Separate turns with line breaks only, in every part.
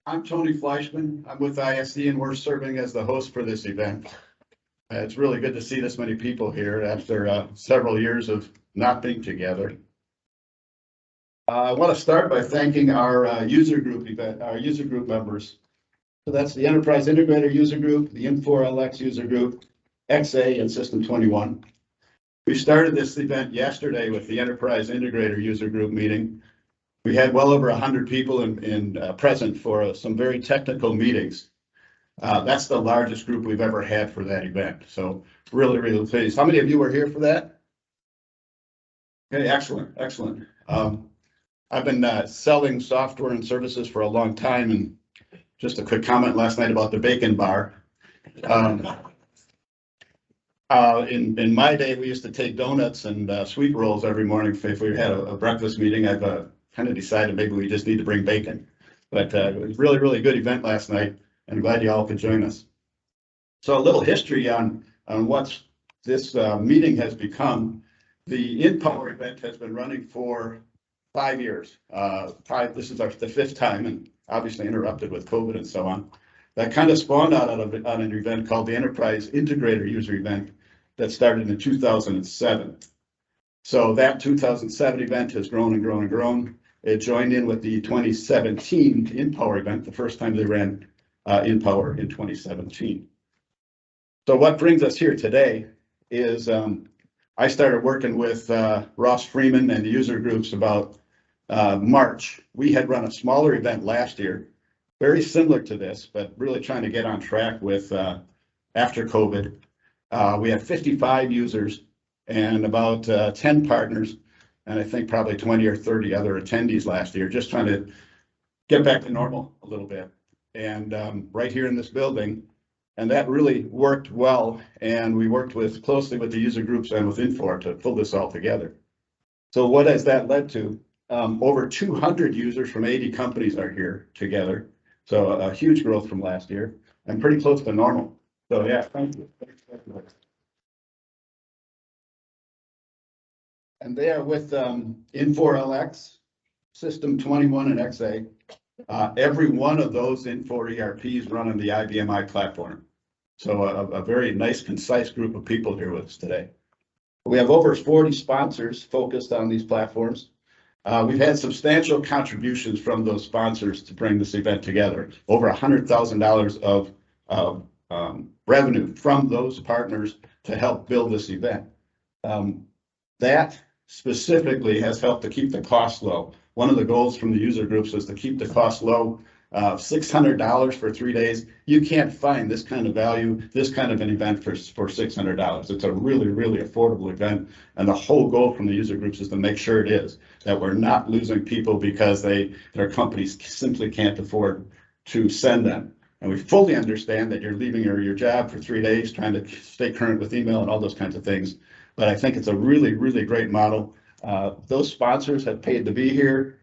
I'm Tony Fleischman. I'm with ISD and we're serving as the host for this event. It's really good to see this many people here after several years of not being together. I want to start by thanking our user group members. So that's the Enterprise Integrator User Group, the Infor user group, XA, and System 21. We started this event yesterday with the Enterprise Integrator User Group meeting. We had well over 100 people present for some very technical meetings. That's the largest group we've ever had for that event. So really, really pleased. How many of you were here for that? Okay, excellent, excellent. I've been selling software and services for a long time, and just a quick comment last night about the bacon bar. In my day, we used to take donuts and sweet rolls every morning if we had a breakfast meeting. I've kind of decided maybe we just need to bring bacon. But it was really, really good event last night, and I'm glad you all could join us. So a little history on what this meeting has become. The inPOWER event has been running for 5 years. This is the fifth time, and obviously interrupted with COVID and so on. That kind of spawned out of an event called the Enterprise Integrator User Event that started in 2007. So that 2007 event has grown and grown and grown. It joined in with the 2017 inPOWER event, the first time they ran inPOWER in 2017. So what brings us here today is I started working with Ross Freeman and the user groups about March. We had run a smaller event last year, very similar to this, but really trying to get on track with after COVID. We had 55 users and about 10 partners, and I think probably 20 or 30 other attendees last year, just trying to get back to normal a little bit. And right here in this building, and that really worked well. And we worked closely with the user groups and with Infor to pull this all together. So what has that led to? Over 200 users from 80 companies are here together. So a huge growth from last year and pretty close to normal. So yeah, thank you. And they are with Infor System 21 and XA. Every one of those Infor ERPs run on the IBM i platform. So a very nice, concise group of people here with us today. We have over 40 sponsors focused on these platforms. We've had substantial contributions from those sponsors to bring this event together. Over $100,000 of revenue from those partners to help build this event. That specifically has helped to keep the cost low. One of the goals from the user groups was to keep the cost low. $600 for 3 days. You can't find this kind of value, this kind of an event for $600. It's a really, really affordable event. And the whole goal from the user groups is to make sure it is, that we're not losing people because their companies simply can't afford to send them. And we fully understand that you're leaving your job for 3 days, trying to stay current with email and all those kinds of things. But I think it's a really, really great model. Those sponsors have paid to be here.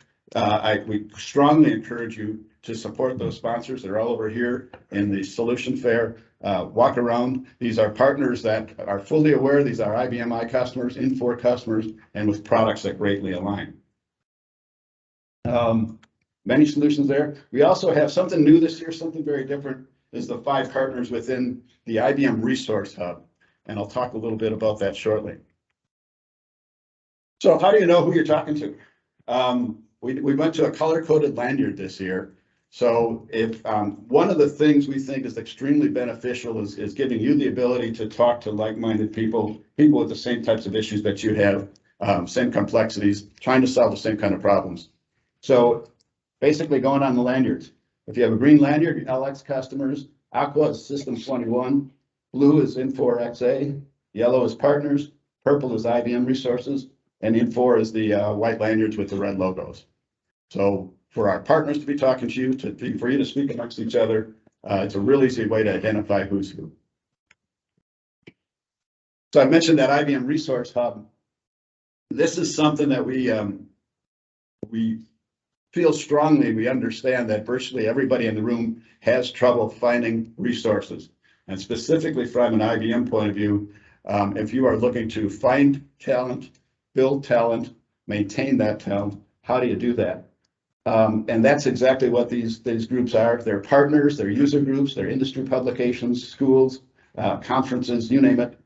We strongly encourage you to support those sponsors. They're all over here in the solution fair. Walk around. These are partners that are fully aware. These are IBM i customers, Infor customers, and with products that greatly align. Many solutions there. We also have something new this year, something very different, is the 5 partners within the IBM Resource Hub. And I'll talk a little bit about that shortly. So how do you know who you're talking to? We went to a color-coded lanyard this year. So if one of the things we think is extremely beneficial is giving you the ability to talk to like-minded people with the same types of issues that you have, same complexities, trying to solve the same kind of problems. So basically going on the lanyards. If you have a green lanyard, LX customers, aqua is System 21, blue is Infor XA, yellow is partners, purple is IBM resources, and Infor is the white lanyards with the red logos. So for our partners to be talking to you, for you to speak amongst each other, it's a real easy way to identify who's who. So I mentioned that IBM Resource Hub. This is something that we feel strongly, we understand that virtually everybody in the room has trouble finding resources. And specifically from an IBM point of view, if you are looking to find talent, build talent, maintain that talent, how do you do that? And that's exactly what these groups are. They're partners, they're user groups, they're industry publications, schools, conferences, you name it.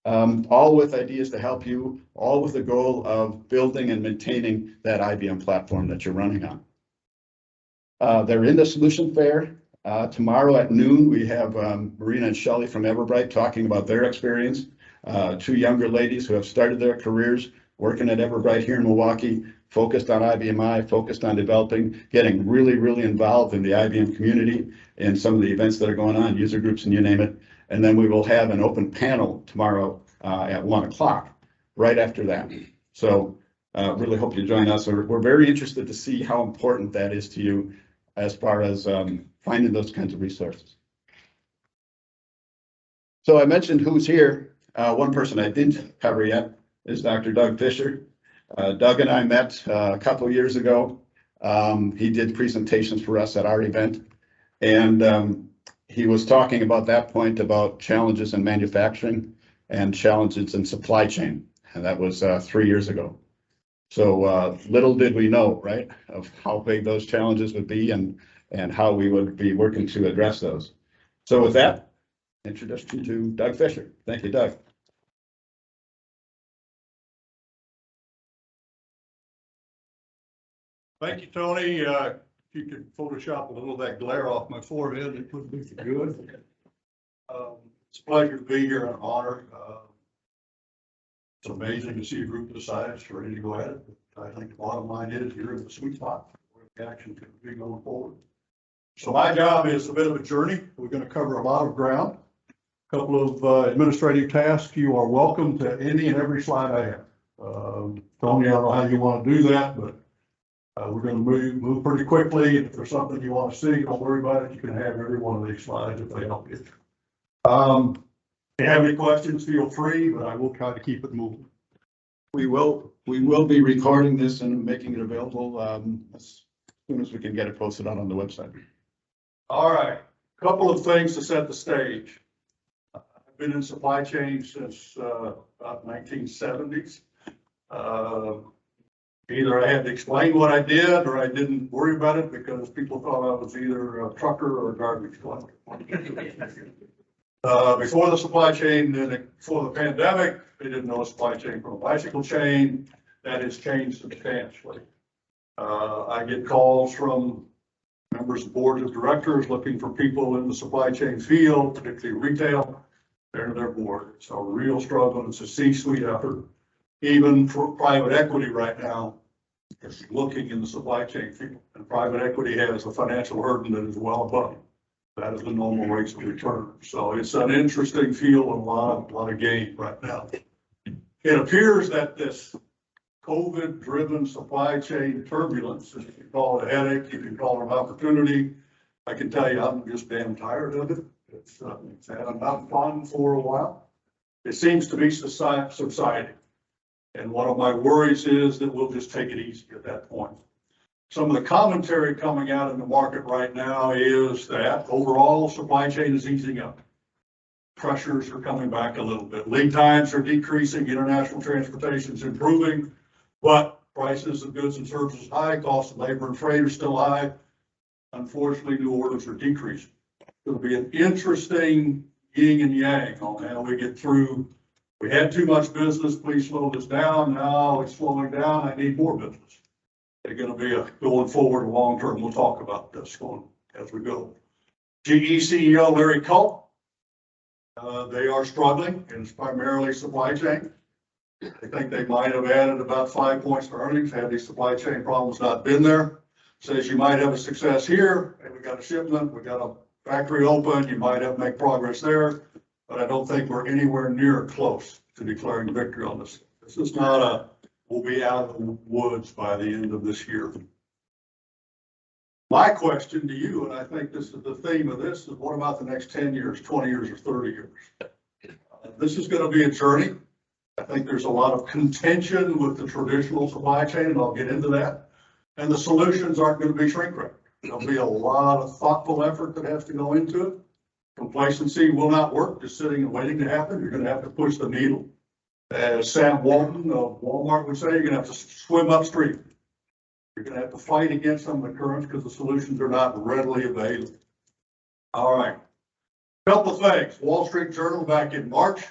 All with ideas to help you, all with the goal of building and maintaining that IBM platform that you're running on. They're in the solution fair. Tomorrow at noon, we have Marina and Shelley from Everbright talking about their experience. Two younger ladies who have started their careers working at Everbright here in Milwaukee, focused on IBM, focused on developing, getting really, really involved in the IBM community and some of the events that are going on, user groups and you name it. And then we will have an open panel tomorrow at 1 o'clock, right after that. So really hope you join us. We're very interested to see how important that is to you as far as finding those kinds of resources. So I mentioned who's here. One person I didn't cover yet is Dr. Doug Fisher. Doug and I met a couple of years ago. He did presentations for us at our event, and he was talking about that point about challenges in manufacturing and challenges in supply chain, and that was 3 years ago. So little did we know, right, of how big those challenges would be and how we would be working to address those. So with that, introduction to Doug Fisher. Thank you, Doug.
Thank you, Tony. If you could Photoshop a little of that glare off my forehead, it would be good. It's a pleasure to be here and an honor. It's amazing to see a group this size ready to go at it. I think the bottom line is you're in the sweet spot where the action can be going forward. So my job is a bit of a journey. We're going to cover a lot of ground. A couple of administrative tasks. You are welcome to any and every slide I have. Tony, I don't know how you want to do that, but we're going to move pretty quickly. If there's something you want to see, don't worry about it. You can have every one of these slides if they help you. If you have any questions, feel free, but I will try to keep it moving.
We will be recording this and making it available as soon as we can get it posted on the website.
All right, a couple of things to set the stage. I've been in supply chain since about 1970s. Either I had to explain what I did or I didn't worry about it because people thought I was either a trucker or a garbage collector. Before the supply chain, before the pandemic, they didn't know a supply chain from a bicycle chain. That has changed substantially. I get calls from members of boards of directors looking for people in the supply chain field, particularly retail. They're their board. It's a real struggle. It's a C-suite effort. Even for private equity right now, is looking in the supply chain field. And private equity has a financial hurdle that is well above that is the normal rates of return. So it's an interesting field and a lot of gain right now. It appears that this COVID-driven supply chain turbulence, if you call it a headache, you can call it an opportunity. I can tell you I'm just damn tired of it. It's had enough fun for a while. It seems to be subsiding. And one of my worries is that we'll just take it easy at that point. Some of the commentary coming out in the market right now is that overall supply chain is easing up. Pressures are coming back a little bit. Lead times are decreasing, international transportation is improving, but prices of goods and services high, cost of labor and freight are still high. Unfortunately, new orders are decreasing. It'll be an interesting yin and yang on how we get through. We had too much business, please slow this down. Now it's slowing down, I need more business. They're going to be going forward long term. We'll talk about this going as we go. GE CEO Larry Culp, they are struggling, and it's primarily supply chain. I think they might have added about 5 points to earnings had these supply chain problems not been there. Says you might have a success here, and we got a shipment, we got a factory open, you might have make progress there, but I don't think we're anywhere near close to declaring victory on this. This is not a we'll be out of the woods by the end of this year. My question to you, and I think this is the theme of this, is what about the next 10 years, 20 years, or 30 years? This is going to be a journey. I think there's a lot of contention with the traditional supply chain, and I'll get into that. And the solutions aren't going to be shrink wrap. There'll be a lot of thoughtful effort that has to go into it. Complacency will not work, just sitting and waiting to happen. You're going to have to push the needle. As Sam Walton of Walmart would say, you're going to have to swim upstream. You're gonna have to fight against some of the currents because the solutions are not readily available. All right. Couple of things. Wall Street Journal back in March.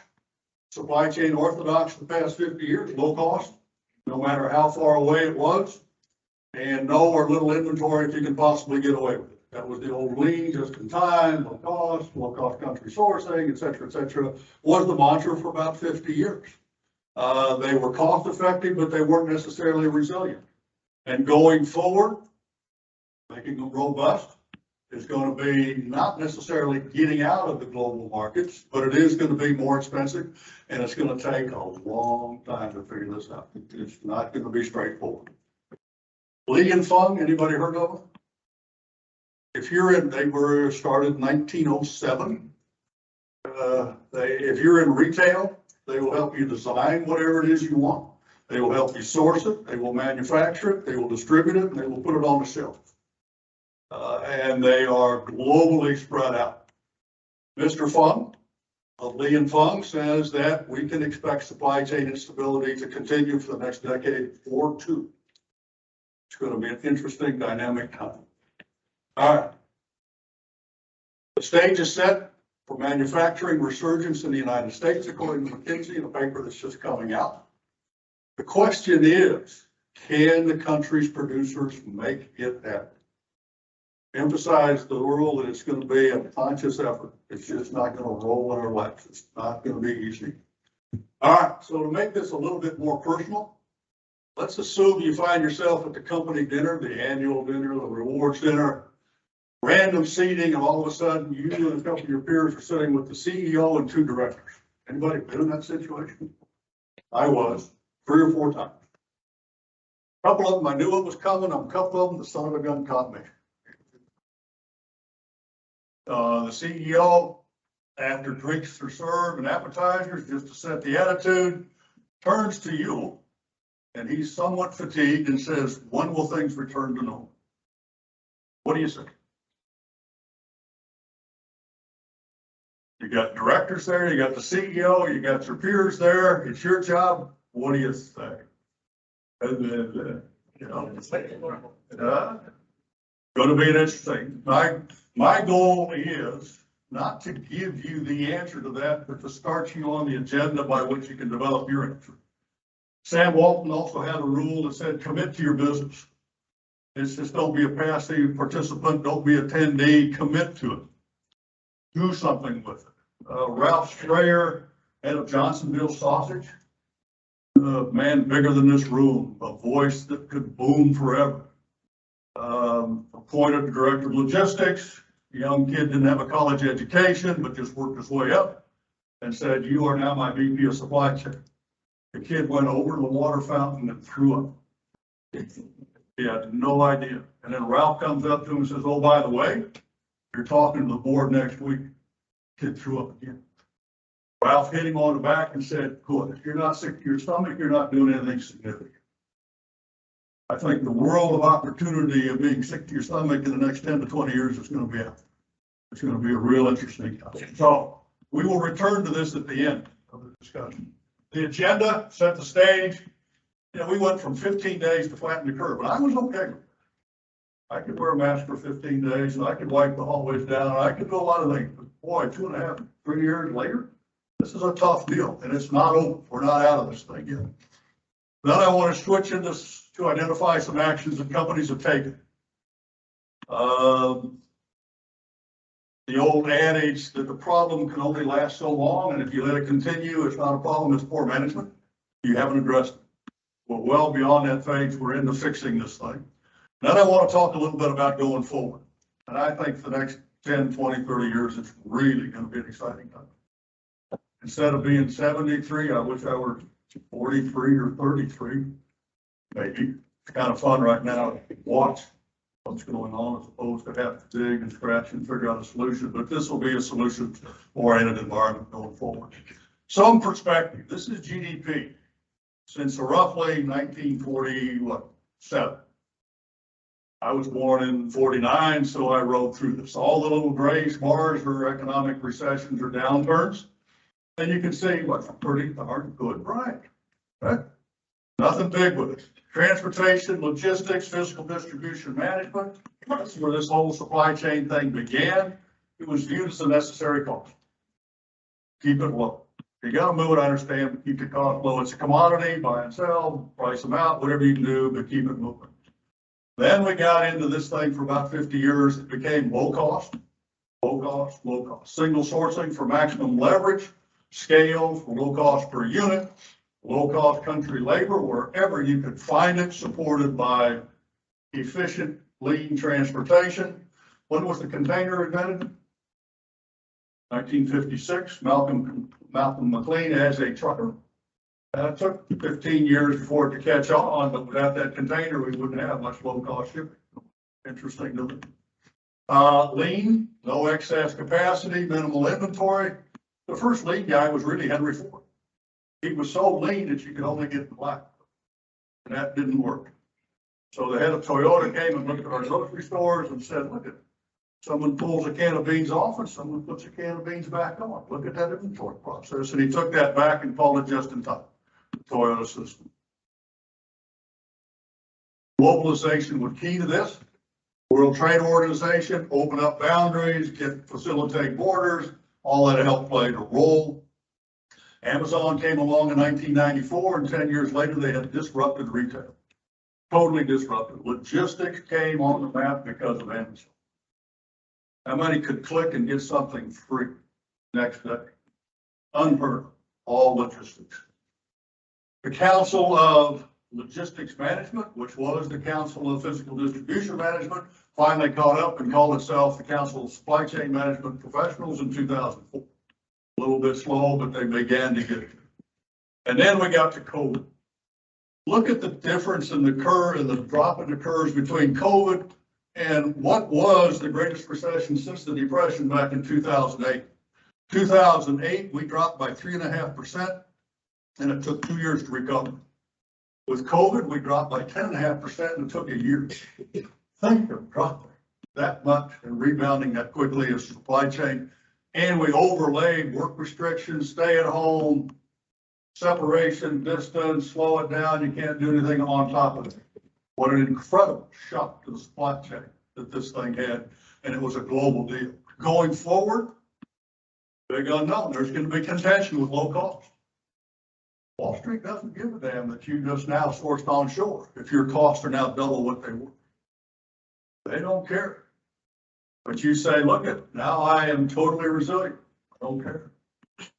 Supply chain orthodox the past 50 years, low cost, no matter how far away it was. And no or little inventory if you can possibly get away with it. That was the old lean, just in time, low cost country sourcing, et cetera, was the mantra for about 50 years. They were cost effective, but they weren't necessarily resilient. And going forward, making them robust is going to be not necessarily getting out of the global markets, but it is going to be more expensive, and it's going to take a long time to figure this out. It's not going to be straightforward. Li and Fung, anybody heard of them? If you're in, they were started in 1907. If you're in retail, they will help you design whatever it is you want. They will help you source it. They will manufacture it. They will distribute it, and they will put it on the shelf. And they are globally spread out. Mr. Fung of Li and Fung says that we can expect supply chain instability to continue for the next decade or two. It's going to be an interesting dynamic time. All right. The stage is set for manufacturing resurgence in the United States, according to McKinsey, in a paper that's just coming out. The question is, can the country's producers make it happen? Emphasize the rule that it's going to be a conscious effort. It's just not going to roll in our laps. It's not going to be easy. All right, so to make this a little bit more personal, let's assume you find yourself at the company dinner, the annual dinner, the rewards dinner, random seating, and all of a sudden you and a couple of your peers are sitting with the CEO and two directors. Anybody been in that situation? I was 3 or 4 times. A couple of them, I knew it was coming. A couple of them, the son of a gun caught me. The CEO, after drinks are served and appetizers, just to set the attitude, turns to you, and he's somewhat fatigued and says, "When will things return to normal?" What do you say? You got directors there, you got the CEO, you got your peers there, it's your job. What do you say? You know, going to be an interesting. My goal is not to give you the answer to that, but to start you on the agenda by which you can develop your answer. Sam Walton also had a rule that said, commit to your business. It's just don't be a passive participant, don't be attendee, commit to it. Do something with it. Ralph Strayer, head of Johnsonville Sausage, a man bigger than this room, a voice that could boom forever. Appointed director of logistics. The young kid didn't have a college education, but just worked his way up and said, "You are now my VP of supply chain." The kid went over to the water fountain and threw up. He had no idea. And then Ralph comes up to him and says, "Oh, by the way, you're talking to the board next week." Kid threw up again. Ralph hit him on the back and said, "Good. If you're not sick to your stomach, you're not doing anything significant." I think the world of opportunity of being sick to your stomach in the next 10 to 20 years is going to be out. It's going to be a real interesting time. So we will return to this at the end of the discussion. The agenda set the stage. You know, we went from 15 days to flatten the curve, and I was okay with it. I could wear a mask for 15 days, and I could wipe the hallways down, and I could do a lot of things. But boy, 2.5, 3 years later, this is a tough deal, and it's not over. We're not out of this thing yet. Then I want to switch into to identify some actions that companies have taken. The old adage that the problem can only last so long, and if you let it continue, it's not a problem, it's poor management. You haven't addressed it. We're well beyond that phase. We're into fixing this thing. Then I want to talk a little bit about going forward. And I think for the next 10, 20, 30 years, it's really going to be an exciting time. Instead of being 73, I wish I were 43 or 33. Maybe. It's kind of fun right now to watch what's going on as opposed to have to dig and scratch and figure out a solution. But this will be a solution-oriented environment going forward. Some perspective. This is GDP since roughly 1947. I was born in 49, so I rode through this. All the little gray bars are economic recessions or downturns. And you can see what's pretty darn good, right? Nothing big with it. Transportation, logistics, physical distribution management, that's where this whole supply chain thing began. It was viewed as a necessary cost. Keep it low. You gotta move it, I understand, but keep the cost low. It's a commodity, buy and sell, price them out, whatever you can do, but keep it moving. Then we got into this thing for about 50 years. It became low cost, low cost, low cost. Single sourcing for maximum leverage, scale for low cost per unit, low cost country labor, wherever you could find it, supported by efficient, lean transportation. When was the container invented? 1956, Malcolm McLean as a trucker. It took 15 years for it to catch on, but without that container, we wouldn't have much low-cost shipping. Interesting to me. Lean, no excess capacity, minimal inventory. The first lean guy was really Henry Ford. He was so lean that you could only get the black, and that didn't work. So the head of Toyota came and looked at our grocery stores and said, look at it. Someone pulls a can of beans off and someone puts a can of beans back on. Look at that inventory process. And he took that back and called it just in time, the Toyota system. Globalization was key to this. World Trade Organization, open up boundaries, facilitate borders, all that helped play a role. Amazon came along in 1994, and 10 years later, they had disrupted retail. Totally disrupted. Logistics came on the map because of Amazon. How many could click and get something free next day? Unheard of, all logistics. The Council of Logistics Management, which was the Council of Physical Distribution Management, finally caught up and called itself the Council of Supply Chain Management Professionals in 2004. A little bit slow, but they began to get it. And then we got to COVID. Look at the difference in the curve and the drop in the curves between COVID and what was the greatest recession since the Depression back in 2008. 2008, we dropped by 3.5%, and it took 2 years to recover. With COVID, we dropped by 10.5%, and it took a year. Think of dropping that much and rebounding that quickly as supply chain. And we overlaid work restrictions, stay at home, separation, distance, slow it down. You can't do anything on top of it. What an incredible shock to the supply chain that this thing had, and it was a global deal. Going forward, big unknown. There's going to be contention with low cost. Wall Street doesn't give a damn that you just now sourced onshore if your costs are now double what they were. They don't care. But you say, look at now I am totally resilient. I don't care.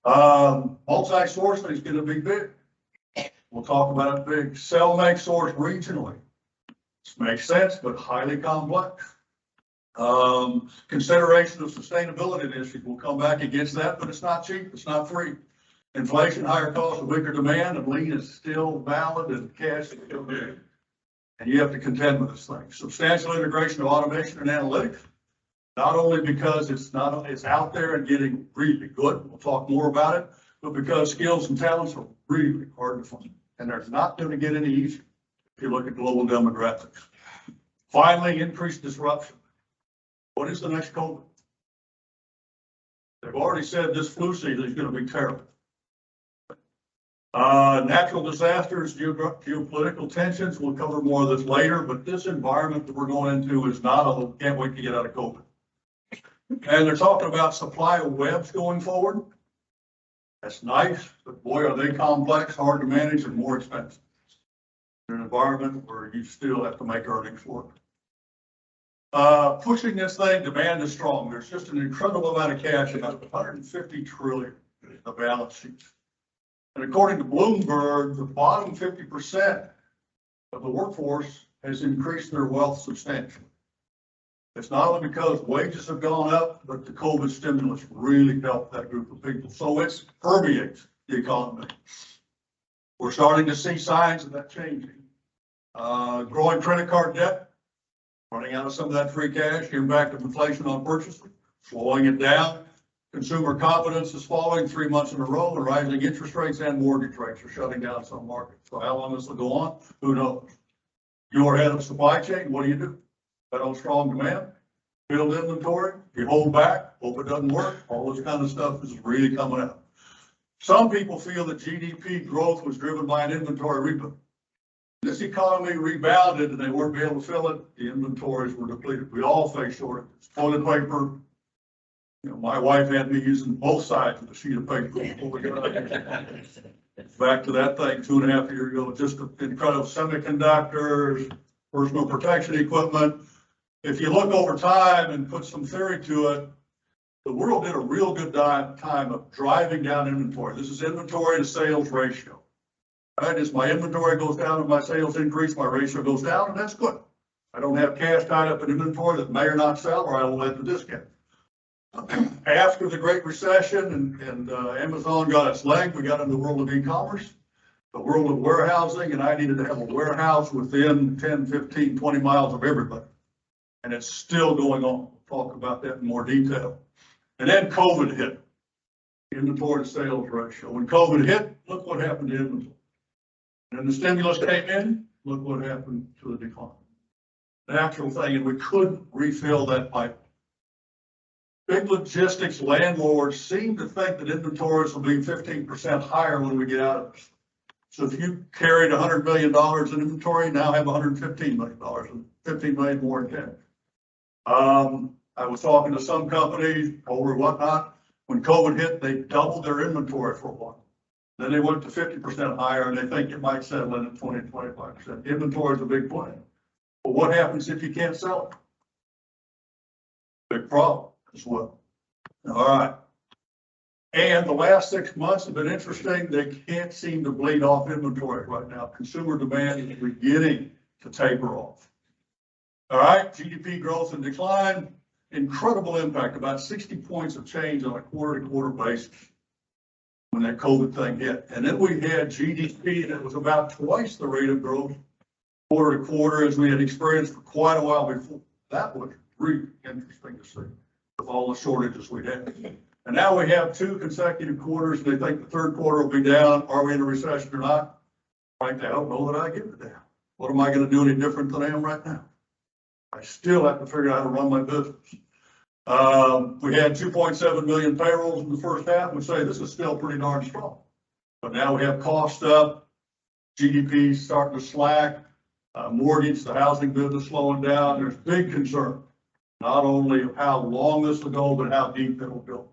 Multi-sourcing is going to be big. We'll talk about it big. Sell, make, source regionally. This makes sense, but highly complex. Consideration of sustainability initiatives will come back against that, but it's not cheap. It's not free. Inflation, higher cost, weaker demand, and lean is still valid and cash is still big. And you have to contend with this thing. Substantial integration of automation and analytics. Not only because it's out there and getting really good, we'll talk more about it, but because skills and talents are really hard to find. And they're not going to get any easier if you look at global demographics. Finally, increased disruption. What is the next COVID? They've already said this flu season is going to be terrible. Natural disasters, geopolitical tensions, we'll cover more of this later, but this environment that we're going into is not can't wait to get out of COVID. And they're talking about supply webs going forward. That's nice, but boy, are they complex, hard to manage, and more expensive. In an environment where you still have to make earnings work. Pushing this thing, demand is strong. There's just an incredible amount of cash, about 150 trillion in the balance sheet. And according to Bloomberg, the bottom 50% of the workforce has increased their wealth substantially. It's not only because wages have gone up, but the COVID stimulus really helped that group of people. So it permeates the economy. We're starting to see signs of that changing. Growing credit card debt, running out of some of that free cash, the impact of inflation on purchasing, slowing it down. Consumer confidence is falling 3 months in a row, and rising interest rates and mortgage rates are shutting down some markets. So how long this will go on? Who knows? You're head of supply chain, what do? Bet on strong demand, build inventory, you hold back, hope it doesn't work, all this kind of stuff is really coming out. Some people feel that GDP growth was driven by an inventory rebuild. This economy rebounded and they weren't able to fill it. The inventories were depleted. We all face shortages. Toilet paper. You know, my wife had me using both sides of the sheet of paper before we got back to that thing 2.5 years ago. Just incredible semiconductors, personal protection equipment. If you look over time and put some theory to it, the world did a real good time of driving down inventory. This is inventory to sales ratio. Right? As my inventory goes down and my sales increase, my ratio goes down, and that's good. I don't have cash tied up in inventory that may or not sell, or I will let the discount. After the Great Recession and Amazon got its leg, we got into the world of e-commerce, the world of warehousing, and I needed to have a warehouse within 10, 15, 20 miles of everybody. And it's still going on. We'll talk about that in more detail. And then COVID hit, inventory to sales ratio. When COVID hit, look what happened to inventory. And then the stimulus came in, look what happened to the decline. Natural thing, and we couldn't refill that pipe. Big logistics landlords seem to think that inventories will be 15% higher when we get out of this. So if you carried $100 million in inventory, now have $115 million, and $15 million more in cash. I was talking to some companies over whatnot. When COVID hit, they doubled their inventory for a while. Then they went to 50% higher, and they think it might settle in at 20 to 25%. Inventory is a big plan. But what happens if you can't sell it? Big problem as well. All right. And the last 6 months have been interesting. They can't seem to bleed off inventory right now. Consumer demand is beginning to taper off. All right. GDP growth and decline. Incredible impact, about 60 points of change on a quarter-to-quarter basis when that COVID thing hit. And then we had GDP that was about twice the rate of growth quarter to quarter as we had experienced for quite a while before. That was really interesting to see with all the shortages we had. And now we have 2 consecutive quarters. They think the third quarter will be down. Are we in a recession or not? Frankly, I don't know that I give a damn. What am I going to do any different than I am right now? I still have to figure out how to run my business. We had 2.7 million payrolls in the first half. We say this is still pretty darn strong. But now we have cost up, GDP starting to slack, mortgage, the housing business slowing down. There's big concern, not only of how long this will go, but how deep it will go.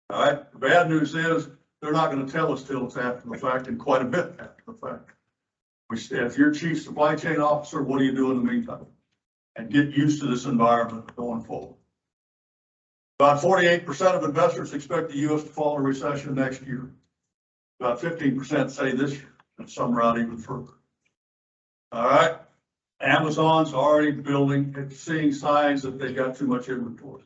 All right. The bad news is they're not going to tell us till it's after the fact, and quite a bit after the fact. If you're chief supply chain officer, what do you do in the meantime? And get used to this environment going forward. About 48% of investors expect the U.S. to fall in a recession next year. About 15% say this year, and some are out even further. All right. Amazon's already building and seeing signs that they've got too much inventory.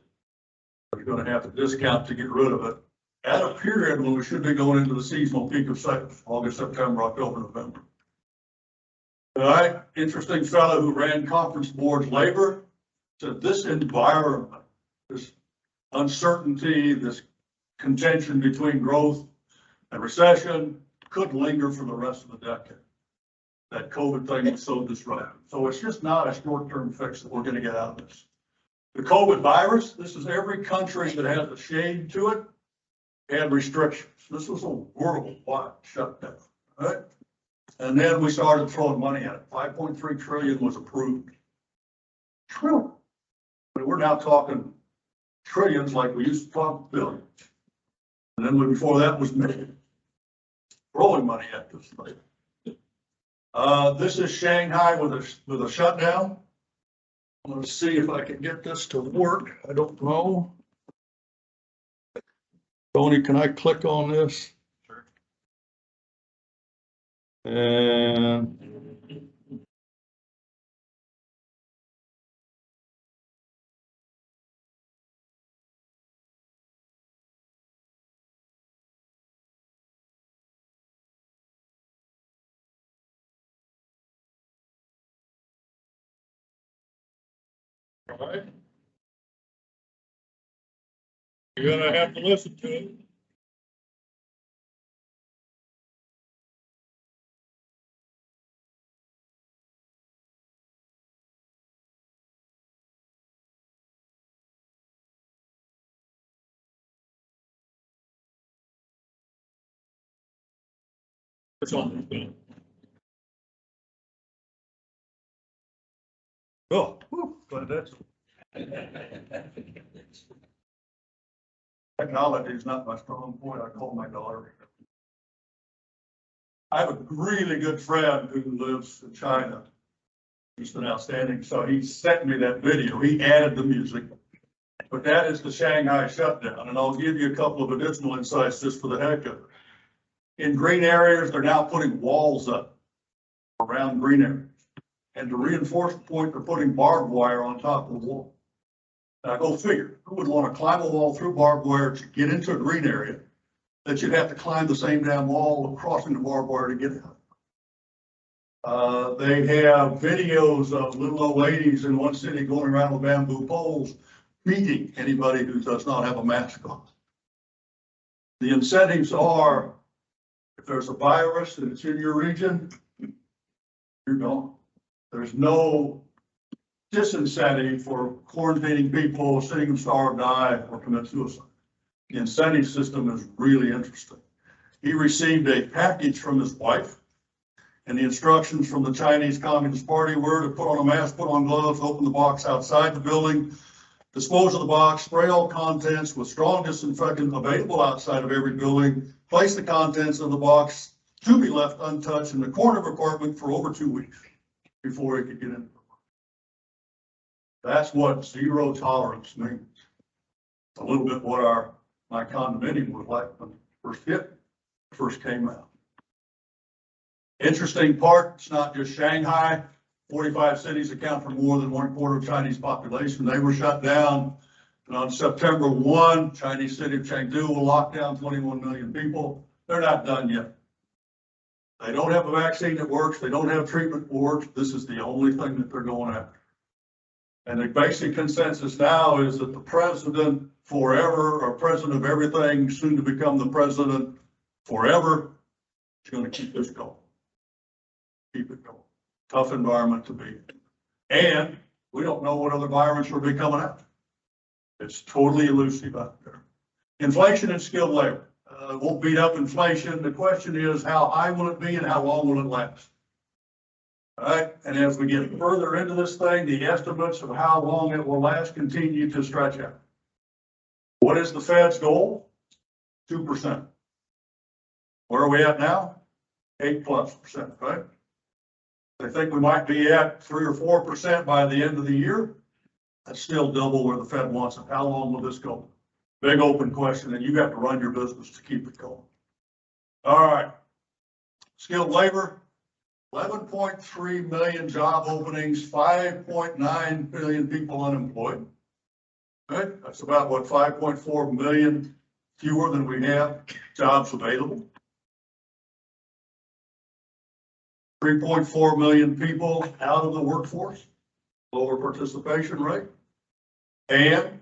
They're going to have to discount to get rid of it at a period when we should be going into the seasonal peak of sales, August, September, October, November. All right. Interesting fellow who ran conference boards labor said this environment, this uncertainty, this contention between growth and recession could linger for the rest of the decade. That COVID thing is so disruptive. So it's just not a short-term fix that we're going to get out of this. The COVID virus, this is every country that has a shade to it had restrictions. This was a worldwide shutdown, right? And then we started throwing money at it. 5.3 trillion was approved. Trillion. But we're now talking trillions like we used to talk billions. And then before that was millions. Throwing money at this thing. This is Shanghai with a shutdown. I'm going to see if I can get this to work. I don't know. Tony, can I click on this? Sure. And all right. You're going to have to listen to it. It's on. Oh, whew, but that's. Technology is not my strong point. I call my daughter. I have a really good friend who lives in China. He's been outstanding. So he sent me that video. He added the music. But that is the Shanghai shutdown. And I'll give you a couple of additional insights just for the heck of it. In green areas, they're now putting walls up around green areas. And to reinforce the point, they're putting barbed wire on top of the wall. Now go figure, who would want to climb a wall through barbed wire to get into a green area that you'd have to climb the same damn wall crossing the barbed wire to get out? They have videos of little old ladies in one city going around with bamboo poles, beating anybody who does not have a mask on. The incentives are, if there's a virus and it's in your region, you're gone. There's no disincentive for quarantining people, seeing them starve, die, or commit suicide. The incentive system is really interesting. He received a package from his wife, and the instructions from the Chinese Communist Party were to put on a mask, put on gloves, open the box outside the building, dispose of the box, spray all contents with strong disinfectant available outside of every building, place the contents of the box to be left untouched in the corner of apartment for over 2 weeks before it could get in. That's what zero tolerance means. A little bit what my condominium was like when it first came out. Interesting part, it's not just Shanghai. 45 cities account for more than 1/4 of Chinese population. They were shut down. And on September 1, Chinese city of Chengdu will lock down 21 million people. They're not done yet. They don't have a vaccine that works. They don't have treatment that works. This is the only thing that they're going after. And the basic consensus now is that the president forever, or president of everything, soon to become the president forever, is going to keep this going. Keep it going. Tough environment to be in. And we don't know what other virus will be coming out. It's totally elusive out there. Inflation and skilled labor. Won't beat up inflation. The question is, how high will it be and how long will it last? All right, and as we get further into this thing, the estimates of how long it will last continue to stretch out. What is the Fed's goal? 2%. Where are we at now? 8+%, right? They think we might be at 3 or 4% by the end of the year. That's still double where the Fed wants it. How long will this go? Big open question, and you got to run your business to keep it going. All right, skilled labor. 11.3 million job openings, 5.9 million people unemployed. Right? That's about what, 5.4 million fewer than we have jobs available. 3.4 million people out of the workforce, lower participation rate, and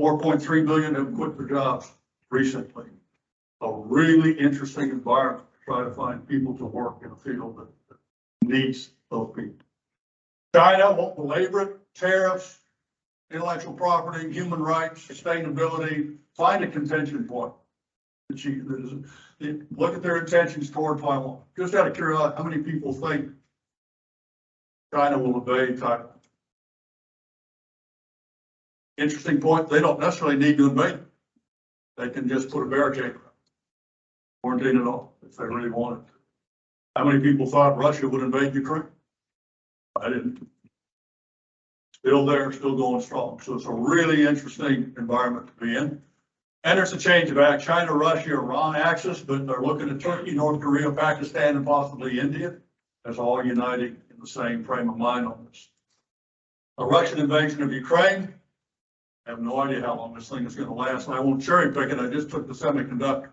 4.3 million have quit their jobs recently. A really interesting environment to try to find people to work in a field that needs those people. China, won't belabor it, tariffs, intellectual property, human rights, sustainability, find a contention point. Look at their intentions toward Taiwan. Just out of curiosity, how many people think China will invade Taiwan? Interesting point, they don't necessarily need to invade it. They can just put a barricade around, quarantine it all if they really wanted to. How many people thought Russia would invade Ukraine? I didn't. Still there, still going strong. So it's a really interesting environment to be in. And there's a change of act. China, Russia, Iran axis, but they're looking at Turkey, North Korea, Pakistan, and possibly India as all uniting in the same frame of mind on this. A Russian invasion of Ukraine. I have no idea how long this thing is going to last. I won't cherry pick it. I just took the semiconductors.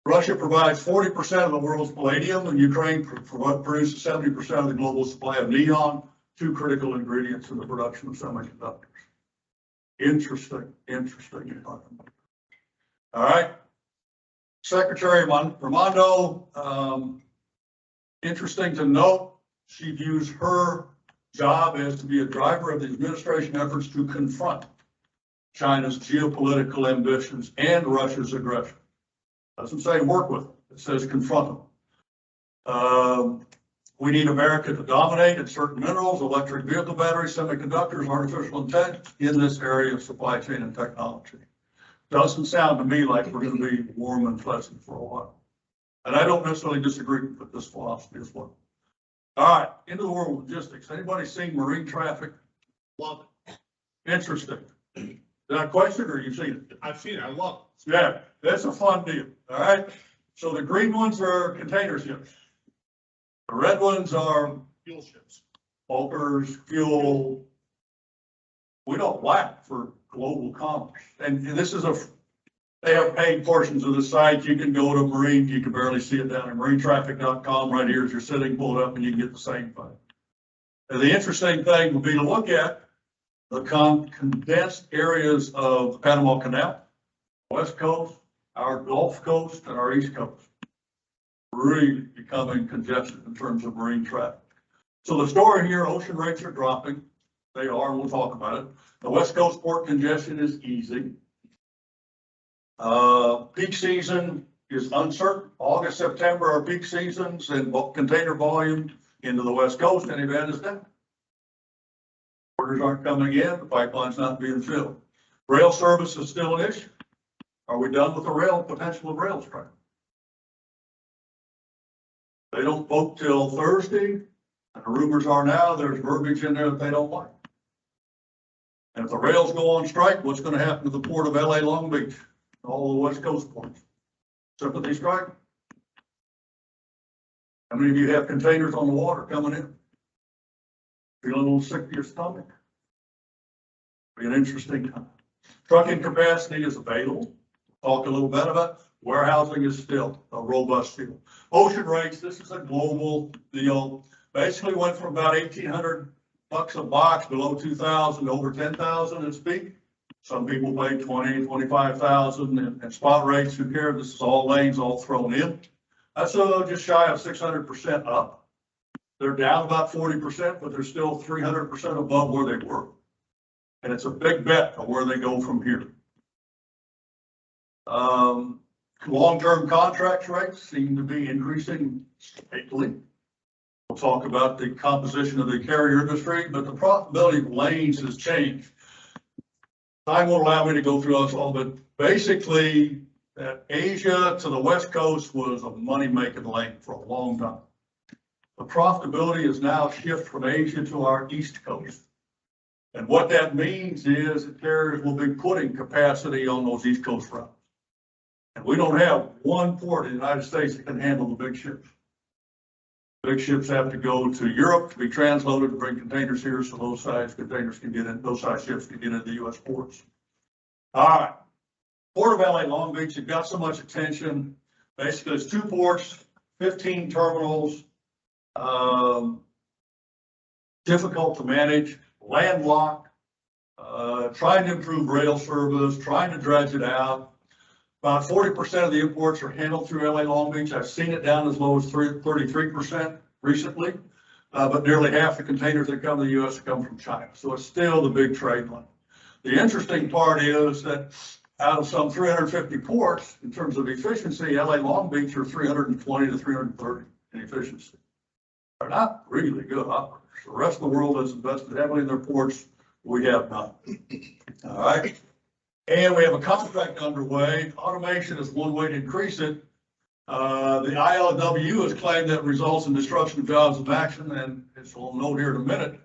Russia provides 40% of the world's palladium, and Ukraine produces 70% of the global supply of neon, two critical ingredients in the production of semiconductors. Interesting environment. All right. Secretary Raimondo, interesting to note, she views her job as to be a driver of the administration efforts to confront China's geopolitical ambitions and Russia's aggression. Doesn't say work with them, it says confront them. We need America to dominate in certain minerals, electric vehicle batteries, semiconductors, artificial intelligence in this area of supply chain and technology. Doesn't sound to me like we're going to be warm and pleasant for a while. And I don't necessarily disagree with this philosophy as well. All right, into the world of logistics. Anybody seen marine traffic?
Love it.
Interesting. Is that a question or you've seen it?
I've seen it. I love it.
Yeah, that's a fun deal. All right. So the green ones are container ships. The red ones are
Fuel ships.
bulkers, fuel. We don't lack for global commerce. And this is they have paid portions of the site. You can go to marine, you can barely see it down at marinetraffic.com right here as you're sitting, pull it up and you can get the same thing. And the interesting thing would be to look at the condensed areas of the Panama Canal, West Coast, our Gulf Coast, and our East Coast. Really becoming congested in terms of marine traffic. So the story here, ocean rates are dropping. They are, and we'll talk about it. The West Coast port congestion is easy. Peak season is uncertain. August, September are peak seasons, and container volume into the West Coast and event is down. Orders aren't coming in, the pipeline's not being filled. Rail service is still an issue. Are we done with the potential of rail strike? They don't vote till Thursday, and the rumors are now there's verbiage in there that they don't like. And if the rails go on strike, what's going to happen to the port of LA Long Beach, all the West Coast ports? Sympathy strike? How many of you have containers on the water coming in? Feeling a little sick to your stomach? Be an interesting time. Trucking capacity is available. Talk a little bit about it. Warehousing is still a robust field. Ocean rates, this is a global deal. Basically went from about $1,800 a box below 2,000 to over 10,000 at peak. Some people pay 20, 25,000 and spot rates. Who cares? This is all lanes all thrown in. That's just shy of 600% up. They're down about 40%, but they're still 300% above where they were. And it's a big bet on where they go from here. Long-term contract rates seem to be increasing steadily. We'll talk about the composition of the carrier industry, but the profitability of lanes has changed. Time won't allow me to go through this all, but basically, Asia to the West Coast was a money-making lane for a long time. The profitability is now shifted from Asia to our East Coast. And what that means is that carriers will be putting capacity on those East Coast routes. And we don't have one port in the United States that can handle the big ships. Big ships have to go to Europe to be transloaded to bring containers here, so those size containers can get in, those size ships can get into the U.S. ports. All right. Port of LA Long Beach, it got so much attention. Basically, it's 2 ports, 15 terminals, difficult to manage, landlocked, trying to improve rail service, trying to dredge it out. About 40% of the imports are handled through LA Long Beach. I've seen it down as low as 33% recently, but nearly half the containers that come to the U.S. come from China. So it's still the big trade lane. The interesting part is that out of some 350 ports, in terms of efficiency, LA Long Beach are 320 to 330 in efficiency. They're not really good operators. The rest of the world has invested heavily in their ports. We have not. All right. And we have a contract underway. Automation is one way to increase it. The ILWU has claimed that results in destruction of jobs and action, and as we'll note here in a minute,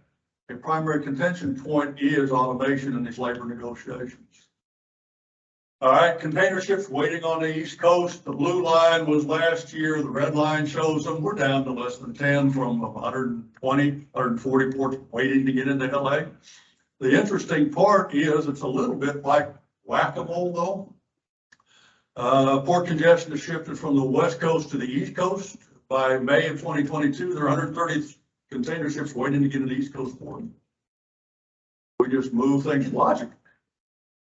a primary contention point is automation in these labor negotiations. All right, container ships waiting on the East Coast. The blue line was last year. The red line shows them. We're down to less than 10 from 120, 140 ports waiting to get into LA. The interesting part is it's a little bit like whack-a-mole though. Port congestion has shifted from the West Coast to the East Coast. By May of 2022, there are 130 container ships waiting to get into the East Coast port. We just move things logically.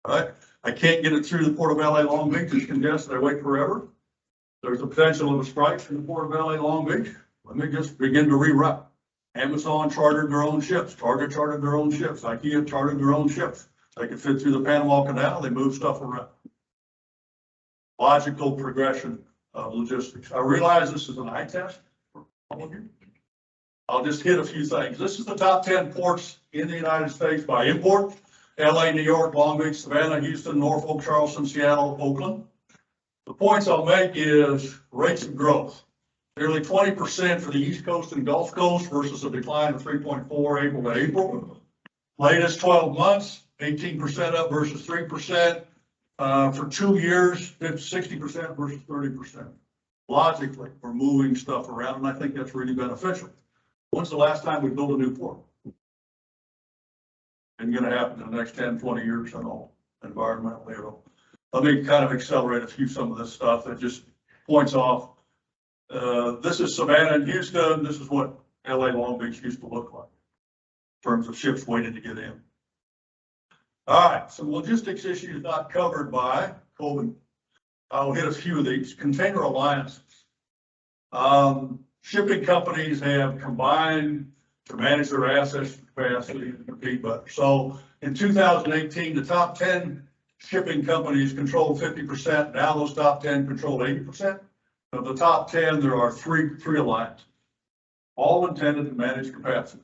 All right. I can't get it through the port of LA Long Beach. It's congested. I wait forever. There's the potential of a strike in the port of LA Long Beach. Let me just begin to reroute. Amazon chartered their own ships. Target chartered their own ships. IKEA chartered their own ships. They could fit through the Panama Canal. They move stuff around. Logical progression of logistics. I realize this is an eye test for all of you. I'll just hit a few things. This is the top 10 ports in the United States by import. LA, New York, Long Beach, Savannah, Houston, Norfolk, Charleston, Seattle, Oakland. The points I'll make is rates of growth. Nearly 20% for the East Coast and Gulf Coast versus a decline of 3.4 April to April. Latest 12 months, 18% up versus 3%. For 2 years, it's 60% versus 30%. Logically, we're moving stuff around, and I think that's really beneficial. When's the last time we built a new port? It's going to happen in the next 10, 20 years, I know, environmentally. Let me kind of accelerate some of this stuff that just points off. This is Savannah and Houston. This is what LA Long Beach used to look like in terms of ships waiting to get in. All right, some logistics issues not covered by COVID. I'll hit a few of these. Container alliances. Shipping companies have combined to manage their assets capacity and compete better. So in 2018, the top 10 shipping companies controlled 50%. Now those top 10 control 80%. Of the top 10, there are three alliances, all intended to manage capacity,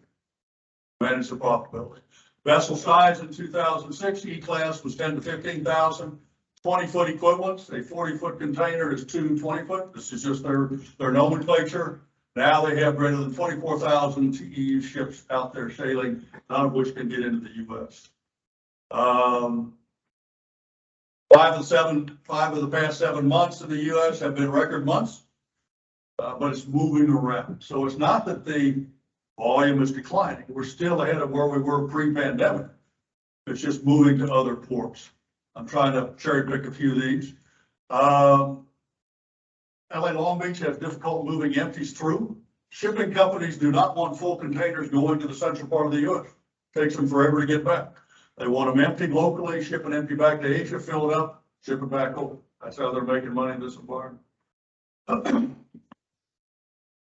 manage the profitability. Vessel size in 2006, E-class was 10 to 15,000. 20-foot equivalents, a 40-foot container is 2 20-foot. This is just their nomenclature. Now they have greater than 24,000 TEU ships out there sailing, none of which can get into the U.S. 5 of the past 7 months in the U.S. have been record months, but it's moving around. So it's not that the volume is declining. We're still ahead of where we were pre-pandemic. It's just moving to other ports. I'm trying to cherry pick a few of these. LA Long Beach has difficult moving empties through. Shipping companies do not want full containers going to the central part of the U.S. It takes them forever to get back. They want them emptied locally, ship an empty back to Asia, fill it up, ship it back over. That's how they're making money in this environment.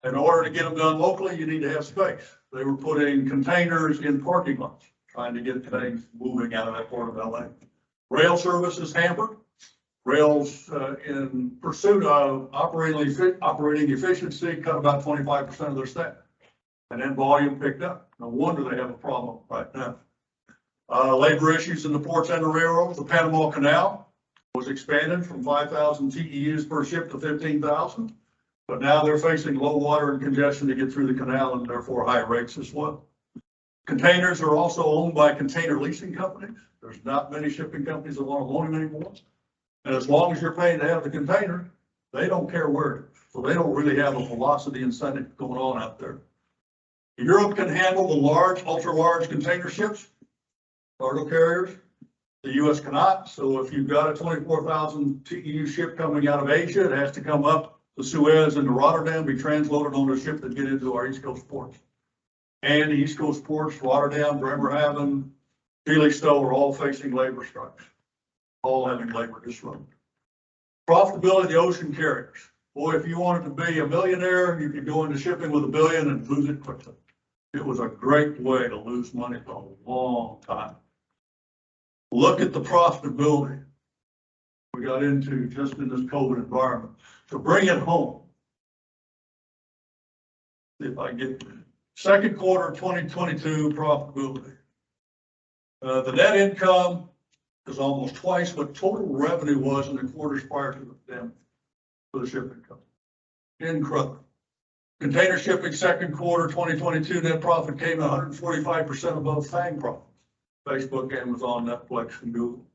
In order to get them done locally, you need to have space. They were putting containers in parking lots, trying to get things moving out of that part of LA. Rail service is hampered. Rails, in pursuit of operating efficiency, cut about 25% of their staff. And then volume picked up. No wonder they have a problem right now. Labor issues in the ports and the railroads. The Panama Canal was expanded from 5,000 TEUs per ship to 15,000. But now they're facing low water and congestion to get through the canal and therefore high rates as well. Containers are also owned by container leasing companies. There's not many shipping companies that want to loan them anymore. And as long as you're paying to have the container, they don't care where it is. So they don't really have a velocity incentive going on out there. Europe can handle the large, ultra large container ships, cargo carriers. The U.S. cannot. So if you've got a 24,000 TEU ship coming out of Asia, it has to come up the Suez into Rotterdam, be transloaded on a ship that get into our East Coast ports. And the East Coast ports, Rotterdam, Bremerhaven, Felixstowe are all facing labor strikes, all having labor disruption. Profitability of the ocean carriers. Boy, if you wanted to be a millionaire, you could go into shipping with $1 billion and lose it quickly. It was a great way to lose money for a long time. Look at the profitability we got into just in this COVID environment. To bring it home, if I get second quarter 2022 profitability, the net income is almost twice what total revenue was in the quarters prior to the pandemic for the shipping company. Incredible. Container shipping second quarter 2022 net profit came 145% above FANG profits. Facebook, Amazon, Netflix, and Google.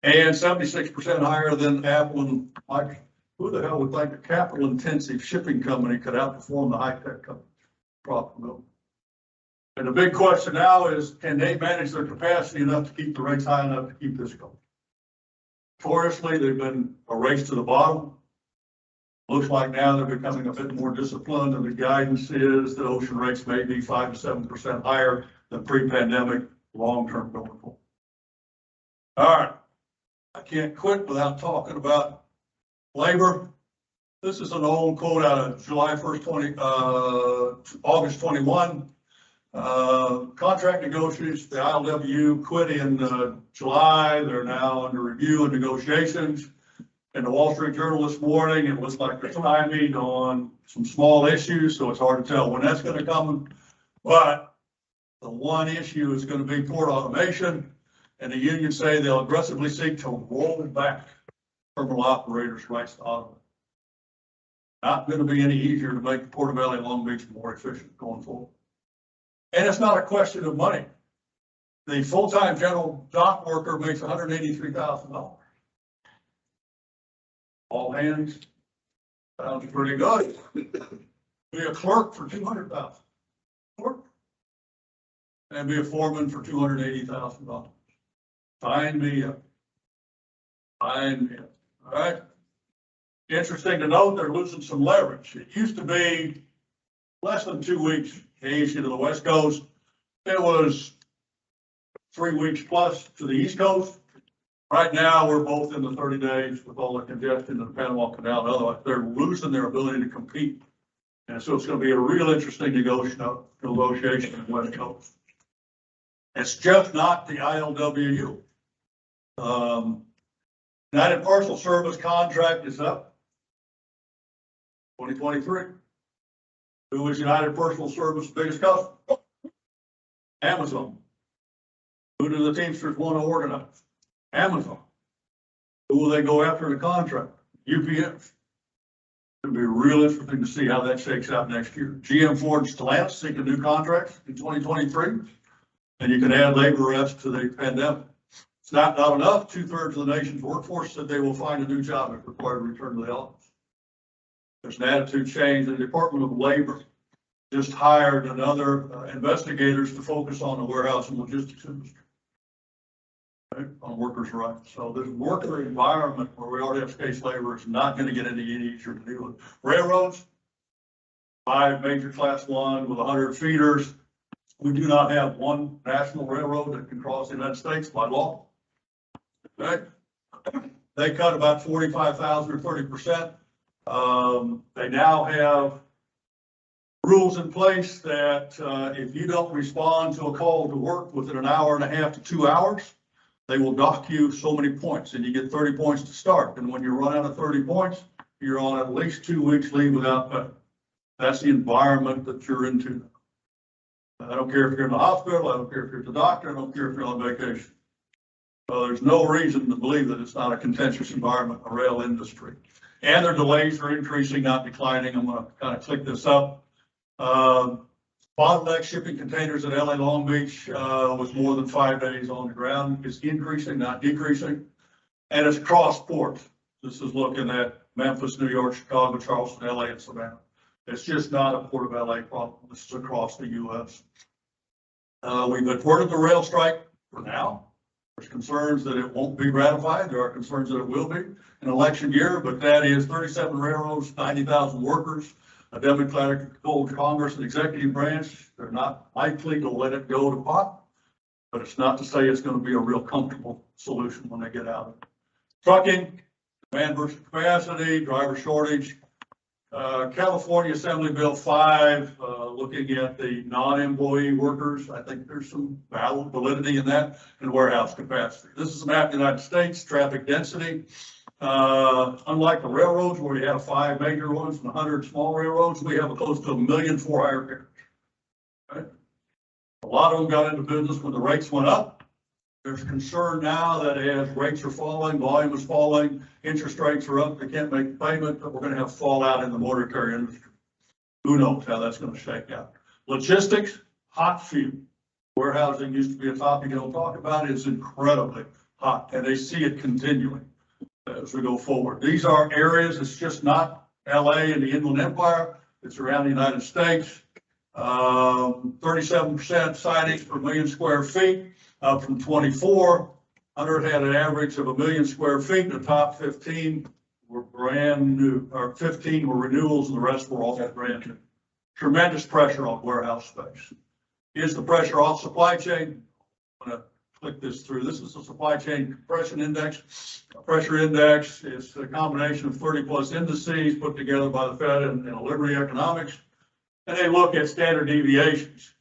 And 76% higher than Apple and Microsoft. Who the hell would think a capital intensive shipping company could outperform the high tech company profitability? And the big question now is, can they manage their capacity enough to keep the rates high enough to keep this going? Notoriously, they've been a race to the bottom. Looks like now they're becoming a bit more disciplined, and the guidance is that ocean rates may be 5 to 7% higher than pre-pandemic long-term going forward. All right, I can't quit without talking about labor. This is an old quote out of July 1st, August 21. Contract negotiations, the ILWU quit in July. They're now under review and negotiations. In the Wall Street Journal this morning, it looks like they're timing on some small issues, so it's hard to tell when that's gonna come. But the one issue is gonna be port automation, and the unions say they'll aggressively seek to roll back terminal operators' rights to automate. Not gonna be any easier to make the Port of LA Long Beach more efficient going forward. And it's not a question of money. The full-time general dock worker makes $183,000. All hands, sounds pretty good. Be a clerk for $200,000. Clerk. And be a foreman for $280,000. Sign me up. Sign me up. All right. Interesting to note, they're losing some leverage. It used to be less than 2 weeks, Asia to the West Coast. It was 3 weeks plus to the East Coast. Right now, we're both in the 30 days with all the congestion in the Panama Canal. Otherwise, they're losing their ability to compete. And so it's going to be a real interesting negotiation in the West Coast. It's just not the ILWU. United Parcel Service contract is up 2023. Who is United Parcel Service biggest customer? Amazon. Who do the Teamsters want to organize? Amazon. Who will they go after in the contract? UPS. It'll be real interesting to see how that shakes out next year. GM, Ford, and Stellantis seeking new contracts in 2023. And you can add labor arrest to the pandemic. It's not enough. 2/3 of the nation's workforce said they will find a new job if required to return to the office. There's an attitude change. The Department of Labor just hired another investigators to focus on the warehouse and logistics industry. Right? On workers' rights. So this worker environment where we already have scarce labor is not going to get any easier to deal with. Railroads, 5 major class 1 with 100 feeders. We do not have one national railroad that can cross the United States by law. Right? They cut about 45,000 or 30%. They now have rules in place that if you don't respond to a call to work within an hour and a half to 2 hours, they will dock you so many points, and you get 30 points to start. And when you run out of 30 points, you're on at least 2 weeks leave without pay. That's the environment that you're into. I don't care if you're in the hospital. I don't care if you're the doctor. I don't care if you're on vacation. There's no reason to believe that it's not a contentious environment in the rail industry. And their delays are increasing, not declining. I'm going to kind of click this up. Bottleneck shipping containers at LA Long Beach was more than 5 days on the ground. It's increasing, not decreasing. And it's cross ports. This is looking at Memphis, New York, Chicago, Charleston, LA, and Savannah. It's just not a Port of LA problem. This is across the U.S. We've averted the rail strike for now. There's concerns that it won't be ratified. There are concerns that it will be an election year, but that is 37 railroads, 90,000 workers, a Democratic controlled Congress and executive branch. They're not likely to let it go to pot, but it's not to say it's going to be a real comfortable solution when they get out of it. Trucking, demand versus capacity, driver shortage. California Assembly Bill 5, looking at the non-employee workers. I think there's some validity in that, and warehouse capacity. This is a map of the United States, traffic density. Unlike the railroads where you have 5 major ones and 100 small railroads, we have close to 1 million for-hire carriers. Right? A lot of them got into business when the rates went up. There's concern now that as rates are falling, volume is falling, interest rates are up, they can't make the payment, but we're going to have fallout in the motor carrier industry. Who knows how that's going to shake out. Logistics, hot field. Warehousing used to be a topic you don't talk about. It's incredibly hot, and they see it continuing as we go forward. These are areas, it's just not LA and the Inland Empire, it's around the United States. 37% sightings per million square feet. Up from 24, 100 had an average of 1 million square feet. The top 15 were brand new, or 15 were renewals, and the rest were all brand new. Tremendous pressure on warehouse space. Is the pressure off supply chain? I'm going to click this through. This is the supply chain compression index. Pressure index is a combination of 30 plus indices put together by the Fed and Liberty Economics. And they look at standard deviations.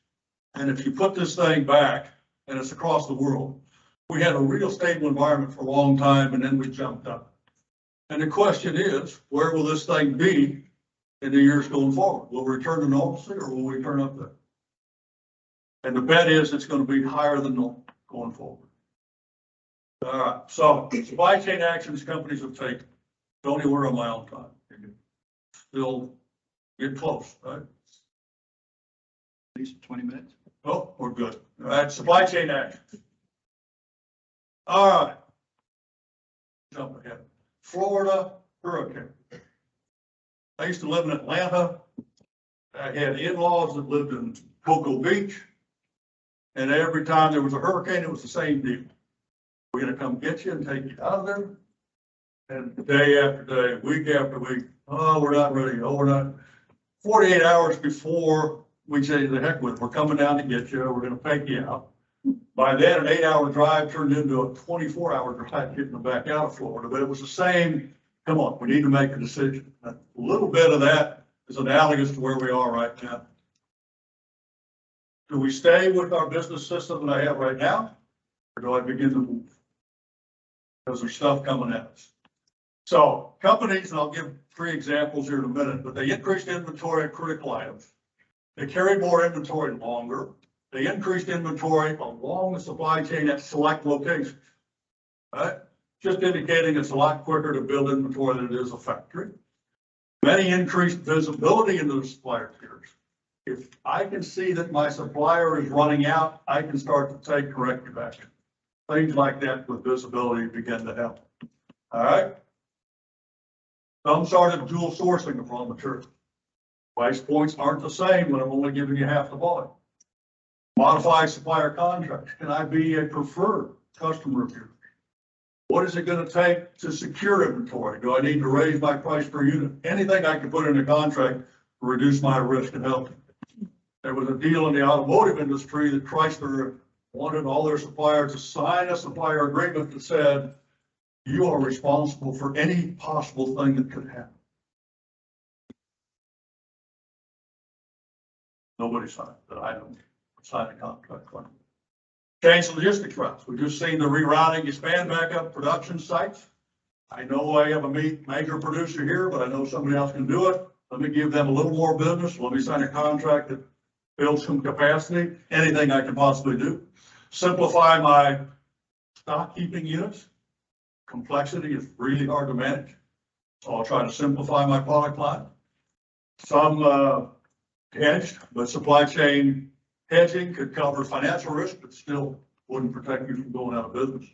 And if you put this thing back, and it's across the world, we had a real stable environment for a long time, and then we jumped up. And the question is, where will this thing be in the years going forward? Will we return to normalcy or will we turn up there? And the bet is it's going to be higher than normal going forward. All right, so supply chain actions companies have taken. Don't anywhere on my own time. Still get close, right?
At least 20 minutes.
Oh, we're good. All right, supply chain actions. All right. Jump ahead. Florida hurricane. I used to live in Atlanta. I had in-laws that lived in Cocoa Beach. And every time there was a hurricane, it was the same deal. We're gonna come get you and take you out of there. And day after day, week after week, oh, we're not ready. Oh, we're not. 48 hours before we say, the heck with it, we're coming down to get you. We're gonna take you out. By then, an 8-hour drive turned into a 24-hour drive getting them back out of Florida. But it was the same. Come on, we need to make a decision. A little bit of that is analogous to where we are right now. Do we stay with our business system that I have right now? Or do I begin to move? Because there's stuff coming at us. So companies, and I'll give 3 examples here in a minute, but they increased inventory of critical items. They carried more inventory longer. They increased inventory along the supply chain at select locations. Right? Just indicating it's a lot quicker to build inventory than it is a factory. Many increased visibility into the supplier tiers. If I can see that my supplier is running out, I can start to take corrective action. Things like that with visibility begin to help. All right. Some started dual sourcing of raw material. Price points aren't the same when I'm only giving you half the volume. Modify supplier contracts. Can I be a preferred customer of yours? What is it going to take to secure inventory? Do I need to raise my price per unit? Anything I can put in a contract to reduce my risk and help. There was a deal in the automotive industry that Chrysler wanted all their suppliers to sign a supplier agreement that said, you are responsible for any possible thing that could happen. Nobody signed that I don't sign a contract for. Change logistics routes. We've just seen the rerouting, expand back up production sites. I know I have a major producer here, but I know somebody else can do it. Let me give them a little more business. Let me sign a contract that builds some capacity, anything I can possibly do. Simplify my stock keeping units. Complexity is really hard to manage. So I'll try to simplify my product line. Some hedged, but supply chain hedging could cover financial risk, but still wouldn't protect you from going out of business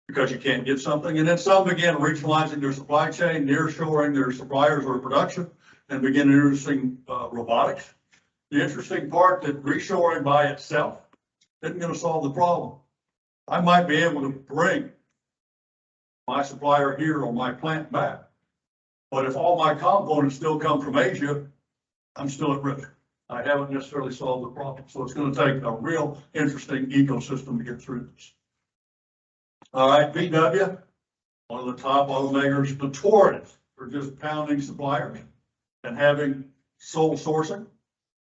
because you can't get something. And then some begin regionalizing their supply chain, nearshoring their suppliers or production, and begin introducing robotics. The interesting part that reshoring by itself isn't going to solve the problem. I might be able to bring my supplier here or my plant back, but if all my components still come from Asia, I'm still at risk. I haven't necessarily solved the problem. So it's going to take a real interesting ecosystem to get through this. All right, VW, one of the top automakers, notorious for just pounding suppliers and having sole sourcing.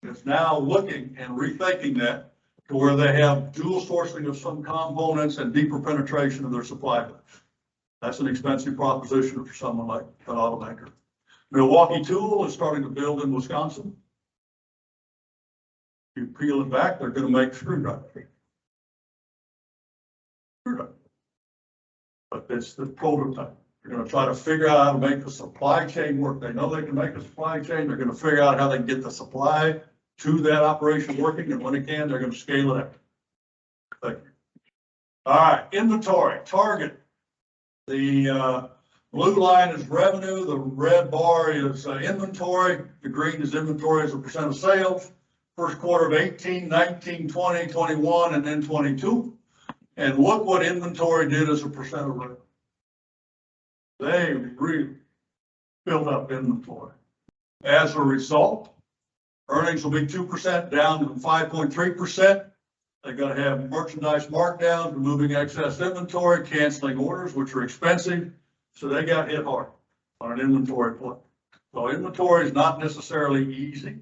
It's now looking and rethinking that to where they have dual sourcing of some components and deeper penetration of their supply base. That's an expensive proposition for someone like an automaker. Milwaukee Tool is starting to build in Wisconsin. You peel it back, they're going to make screwdrivers. But it's the prototype. They're going to try to figure out how to make the supply chain work. They know they can make a supply chain. They're going to figure out how they can get the supply to that operation working, and when it can, they're going to scale it up. Thank you. All right, inventory, target. The blue line is revenue. The red bar is inventory. The green is inventory as a percent of sales. First quarter of 18, 19, 20, 21, and then 22. And look what inventory did as a percent of revenue. They really built up inventory. As a result, earnings will be 2% down from 5.3%. They're going to have merchandise markdowns, removing excess inventory, canceling orders, which are expensive. So they got hit hard on an inventory play. So inventory is not necessarily easy.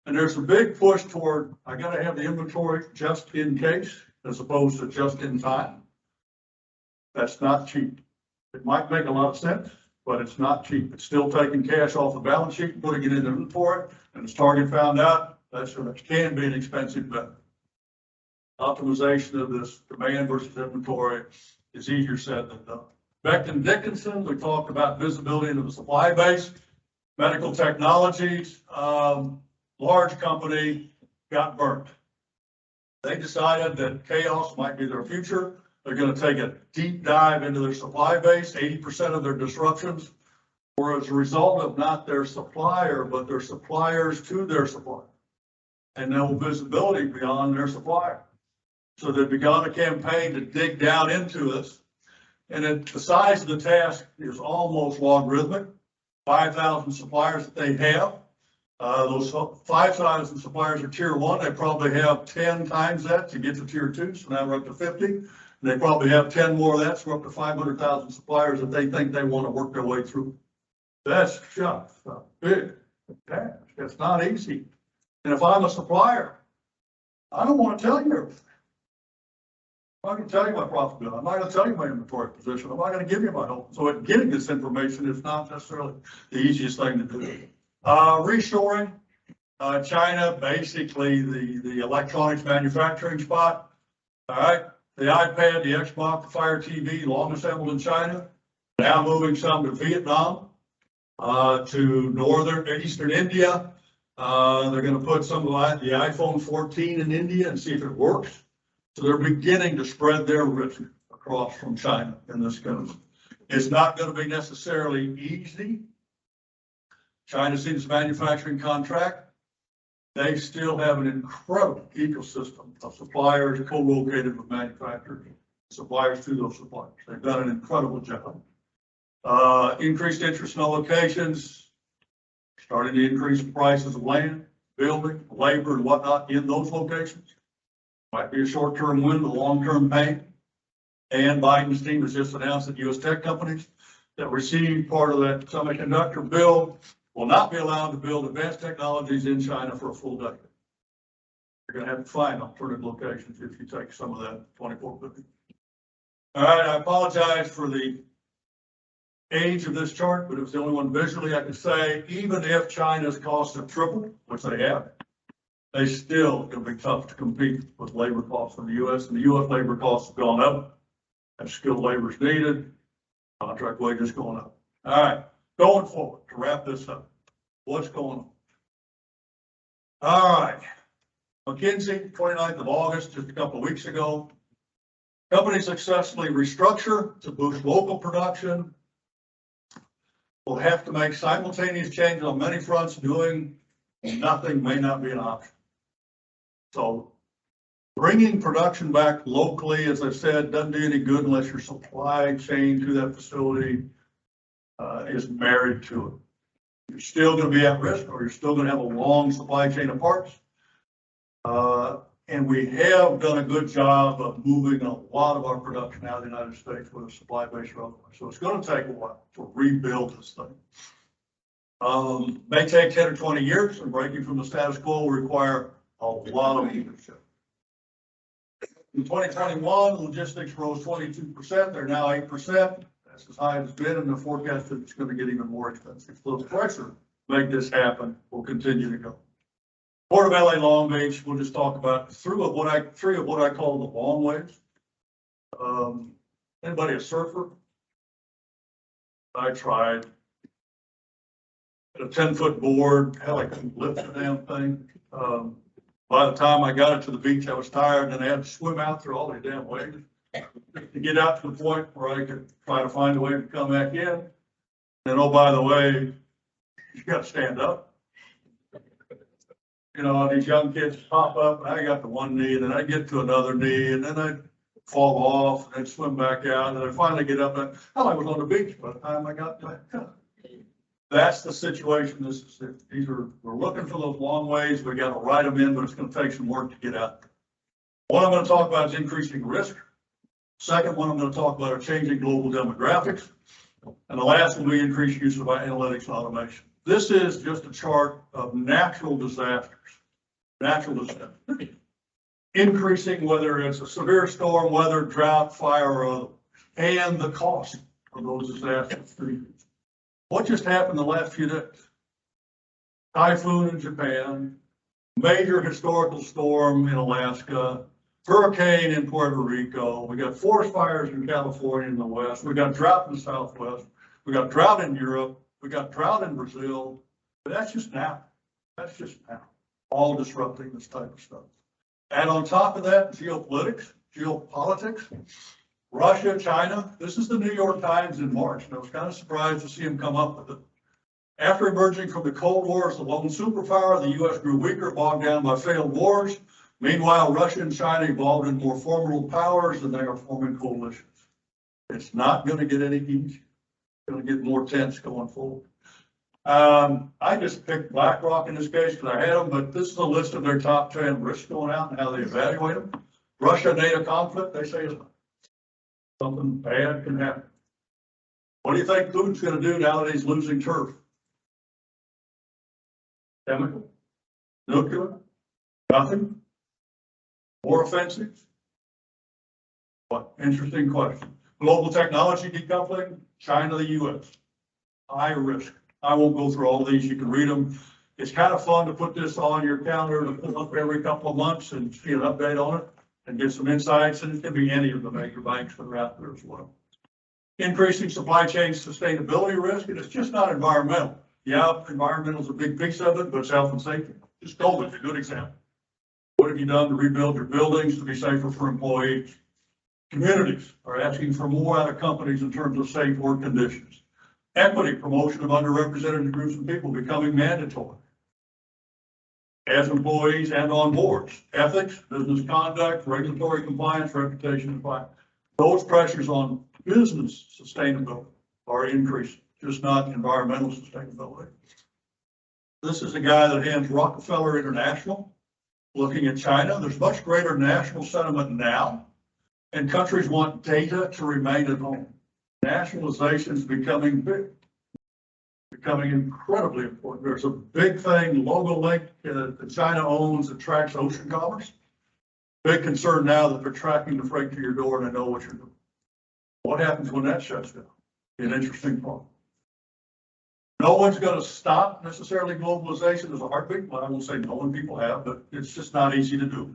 And there's a big push toward, I got to have the inventory just in case, as opposed to just in time. That's not cheap. It might make a lot of sense. but it's not cheap. It's still taking cash off the balance sheet, and putting it in inventory, and as Target found out, that can be an expensive bet. Optimization of this demand versus inventory is easier said than done. Becton Dickinson, we talked about visibility into the supply base. Medical technologies, large company got burnt. They decided that chaos might be their future. They're going to take a deep dive into their supply base. 80% of their disruptions were as a result of not their supplier, but their suppliers to their supplier, and no visibility beyond their supplier. So they've begun a campaign to dig down into this. And the size of the task is almost logarithmic. 5,000 suppliers that they have. Those 5,000 suppliers are tier one. They probably have 10 times that to get to tier two. So now we're up to 50. And they probably have 10 more of that. So we're up to 500,000 suppliers that they think they want to work their way through. That's just a big task. It's not easy. And if I'm a supplier, I don't want to tell you everything. I'm not going to tell you my profit bill. I'm not going to tell you my inventory position. I'm not going to give you my help. So getting this information is not necessarily the easiest thing to do. Reshoring, China, basically the electronics manufacturing spot. All right, the iPad, the Xbox, the Fire TV, long assembled in China. Now moving some to Vietnam, to northern eastern India. They're going to put some of the iPhone 14 in India and see if it works. So they're beginning to spread their risk across from China in this country. It's not going to be necessarily easy. China sees a manufacturing contract. They still have an incredible ecosystem of suppliers co-located with manufacturers, suppliers to those suppliers. They've done an incredible job. Increased interest in locations, starting to increase the prices of land, building, labor, and whatnot in those locations. Might be a short-term win, but long-term pain. And Biden's team has just announced that U.S. tech companies that receive part of that semiconductor bill will not be allowed to build advanced technologies in China for a full decade. You're going to have to find alternative locations if you take some of that 2450. All right, I apologize for the age of this chart, but it was the only one visually I could say, even if China's costs have tripled, which they have, they still going to be tough to compete with labor costs in the U.S. And the U.S. labor costs have gone up. And skilled labor is needed. Contract wages going up. All right, going forward to wrap this up. What's going on? All right, McKinsey, 29th of August, just a couple of weeks ago. Company successfully restructure to boost local production. Will have to make simultaneous changes on many fronts. Doing nothing may not be an option. So bringing production back locally, as I said, doesn't do any good unless your supply chain to that facility is married to it. You're still going to be at risk, or you're still going to have a long supply chain of parts. And we have done a good job of moving a lot of our production out of the United States with a supply base relatively. So it's going to take a while to rebuild this thing. May take 10 or 20 years, and breaking from the status quo will require a lot of leadership. In 2021, logistics rose 22%. They're now 8%. That's as high as it's been, and the forecast is it's going to get even more expensive. So the pressure to make this happen will continue to go. Port of LA Long Beach, we'll just talk about three of what I call the long waves. Anybody a surfer? I tried. A 10-foot board, hell, I couldn't lift the damn thing. By the time I got it to the beach, I was tired, and I had to swim out through all these damn waves to get out to the point where I could try to find a way to come back in. And oh, by the way, you got to stand up. You know, these young kids pop up, and I got to one knee, and then I get to another knee, and then I fall off, and then swim back out, and I finally get up, and hell, I was on the beach by the time I got back up. That's the situation. We're looking for those long ways. We got to ride them in, but it's going to take some work to get out. What I'm going to talk about is increasing risk. Second one I'm going to talk about are changing global demographics. And the last will be increased use of analytics and automation. This is just a chart of natural disasters. Increasing, whether it's a severe storm, weather, drought, fire, or other, and the cost of those disasters. What just happened the last few days? Typhoon in Japan, major historical storm in Alaska, hurricane in Puerto Rico. We got forest fires in California in the West. We got drought in the Southwest. We got drought in Europe. We got drought in Brazil. But that's just now. That's just now. All disrupting this type of stuff. And on top of that, geopolitics, Russia, China. This is the New York Times in March, and I was kind of surprised to see him come up with it. After emerging from the Cold War as the lone superpower, the U.S. grew weaker, bogged down by failed wars. Meanwhile, Russia and China evolved into more formidable powers, and they are forming coalitions. It's not going to get any easier. It's going to get more tense going forward. I just picked BlackRock in this case because I had them, but this is a list of their top 10 risks going out and how they evaluate them. Russia-NATO conflict, they say is something bad can happen. What do you think Putin's going to do now that he's losing turf? Chemical? Nuclear? Nothing? More offensive? What? Interesting question. Global technology decoupling, China, the U.S. High risk. I won't go through all these. You can read them. It's kind of fun to put this on your calendar to pull up every couple of months and see an update on it and get some insights. And it can be any of the major banks that are out there as well. Increasing supply chain sustainability risk, and it's just not environmental. Yeah, environmental is a big piece of it, but it's health and safety. Just COVID is a good example. What have you done to rebuild your buildings to be safer for employees? Communities are asking for more out of companies in terms of safe work conditions. Equity, promotion of underrepresented groups of people becoming mandatory as employees and on boards. Ethics, business conduct, regulatory compliance, reputation, and finance. Those pressures on business sustainability are increasing, just not environmental sustainability. This is a guy that hands Rockefeller International. Looking at China, there's much greater national sentiment now, and countries want data to remain at home. Nationalization is becoming big, becoming incredibly important. There's a big thing, Logo Link, that China owns that tracks ocean commerce. Big concern now that they're tracking the freight to your door and they know what you're doing. What happens when that shuts down? An interesting problem. No one's going to stop necessarily globalization as a heartbeat. Well, I won't say no one, people have, but it's just not easy to do.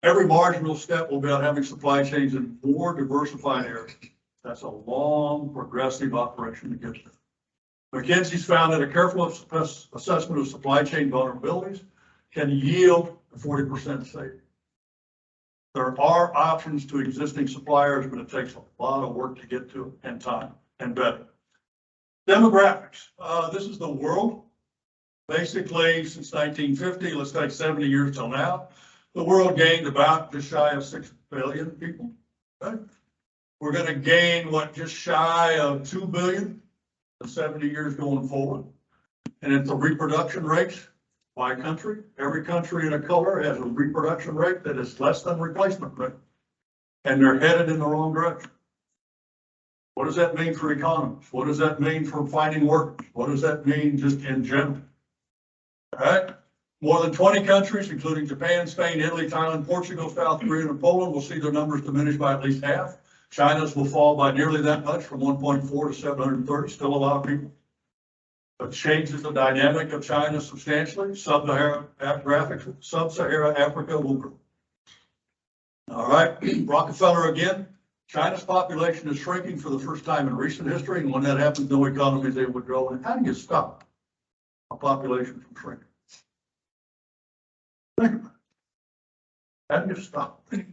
Every marginal step will be about having supply chains in more diversified areas. That's a long, progressive operation to get there. McKinsey's found that a careful assessment of supply chain vulnerabilities can yield a 40% saving. There are options to existing suppliers, but it takes a lot of work to get to it, and time, and better. Demographics. This is the world. Basically, since 1950, let's take 70 years till now, the world gained about just shy of 6 billion people. Okay? We're going to gain what, just shy of 2 billion in 70 years going forward. And at the reproduction rates by country, every country in a color has a reproduction rate that is less than replacement rate. And they're headed in the wrong direction. What does that mean for economies? What does that mean for finding workers? What does that mean just in general? All right. More than 20 countries, including Japan, Spain, Italy, Thailand, Portugal, South Korea, and Poland, will see their numbers diminished by at least half. China's will fall by nearly that much, from 1.4 to 730, still a lot of people. But changes the dynamic of China substantially. Sub-Saharan Africa will grow. All right, Rockefeller again. China's population is shrinking for the first time in recent history, and when that happens, no economy is able to grow. And how do you stop a population from shrinking? Think about it. How do you stop it?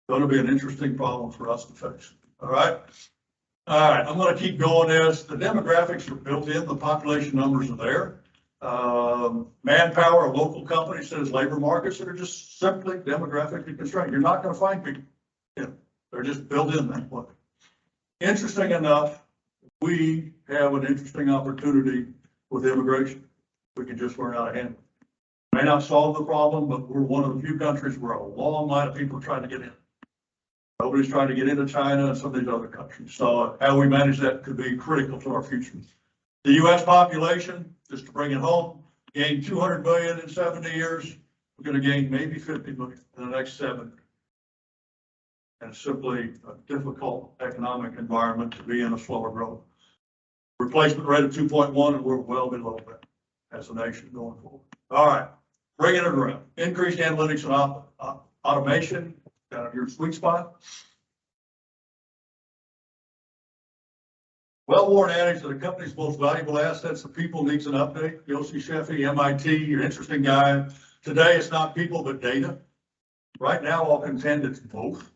Going to be an interesting problem for us to face. All right. All right. I'm going to keep going as the demographics are built in. The population numbers are there. Manpower, a local company says labor markets that are just simply demographically constrained. You're not going to find people. They're just built in that way. Interesting enough, we have an interesting opportunity with immigration. We can just learn how to handle it. May not solve the problem, but we're one of the few countries where a long line of people are trying to get in. Nobody's trying to get into China and some of these other countries. So how we manage that could be critical to our future. The U.S. population, just to bring it home, gained 200 million in 70 years. We're going to gain maybe 50 million in the next 7. And simply a difficult economic environment to be in a slower growth. Replacement rate of 2.1, and we're well below that as a nation going forward. All right, bringing it around. Increased analytics and automation, kind of your sweet spot. Well-worn adage that a company's most valuable assets, the people, needs an update. Yossi Sheffi, MIT, you're an interesting guy. Today, it's not people, but data. Right now, I'll contend it's both.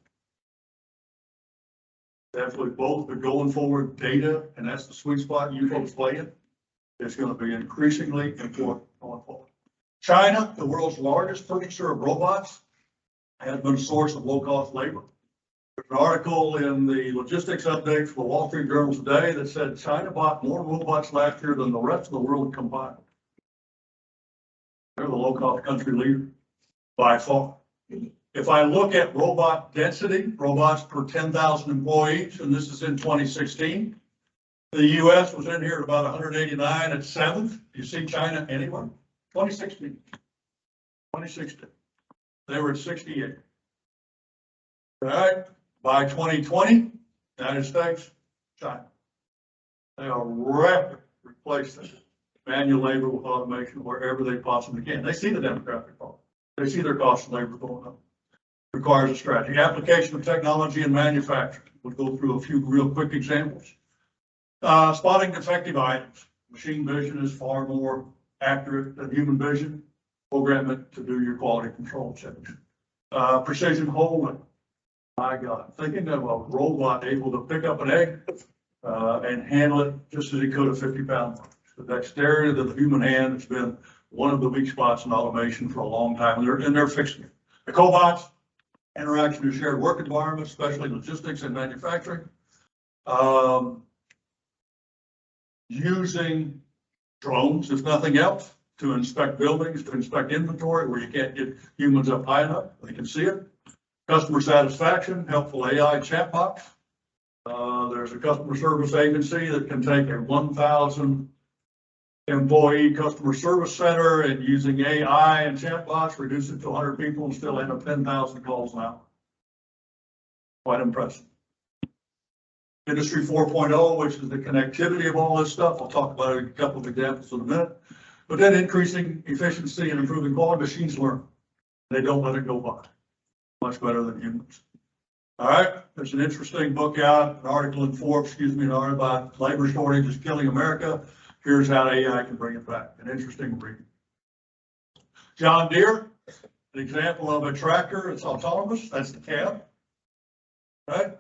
Definitely both, but going forward, data, and that's the sweet spot you folks play in, is going to be increasingly important going forward. China, the world's largest purchaser of robots, has been a source of low-cost labor. There's an article in the logistics update for the Wall Street Journal today that said China bought more robots last year than the rest of the world combined. They're the low-cost country leader by far. If I look at robot density, robots per 10,000 employees, and this is in 2016, the US was in here at about 189 at 7th. You see China anywhere? 2016. They were at 68. All right, by 2020, United States, China. They are rapidly replacing manual labor with automation wherever they possibly can. They see the demographic problem. They see their cost of labor going up. Requires a strategy. Application of technology in manufacturing. We'll go through a few real quick examples. Spotting defective items. Machine vision is far more accurate than human vision. Program it to do your quality control checks. Precision holding. My God, thinking of a robot able to pick up an egg and handle it just as he could a 50-pound. The dexterity of the human hand has been one of the weak spots in automation for a long time, and they're fixing it. The cobots, interaction in shared work environments, especially logistics and manufacturing. Using drones, if nothing else, to inspect buildings, to inspect inventory where you can't get humans up high enough, they can see it. Customer satisfaction, helpful AI chatbots. There's a customer service agency that can take a 1,000 employee customer service center and using AI and chatbots, reduce it to 100 people and still end up 10,000 calls an hour. Quite impressive. Industry 4.0, which is the connectivity of all this stuff. I'll talk about a couple of examples in a minute. But then increasing efficiency and improving quality, machines learn. They don't let it go by. Much better than humans. All right, there's an interesting book out, an article in Forbes, an article about labor shortage is killing America. Here's how AI can bring it back. An interesting read. John Deere, an example of a tractor. It's autonomous. That's the cab. Right?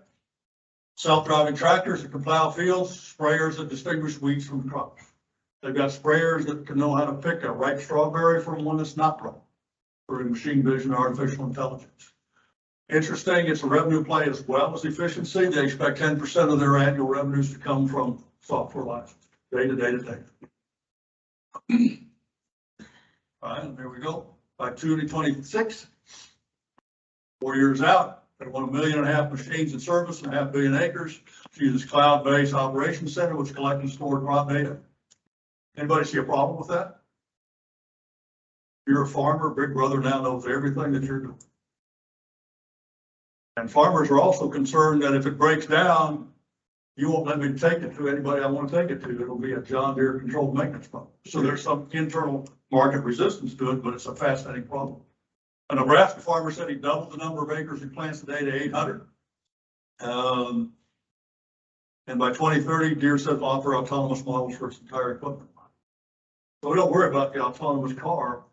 Self-driving tractors that can plow fields, sprayers that distinguish weeds from crops. They've got sprayers that can know how to pick a ripe strawberry from one that's not ripe through machine vision, artificial intelligence. Interesting, it's a revenue play as well as efficiency. They expect 10% of their annual revenues to come from software license. Data. All right, and there we go. By 2026, 4 years out, they want 1.5 million machines in service and 500 million acres. She uses cloud-based operations center, which collects and stores crop data. Anybody see a problem with that? If you're a farmer, Big Brother now knows everything that you're doing. And farmers are also concerned that if it breaks down, you won't let me take it to anybody I want to take it to. It'll be a John Deere controlled maintenance problem. So there's some internal market resistance to it, but it's a fascinating problem. A Nebraska farmer said he doubled the number of acres he plants today to 800. And by 2030, Deere said to offer autonomous models for its entire equipment. So we don't worry about the autonomous car,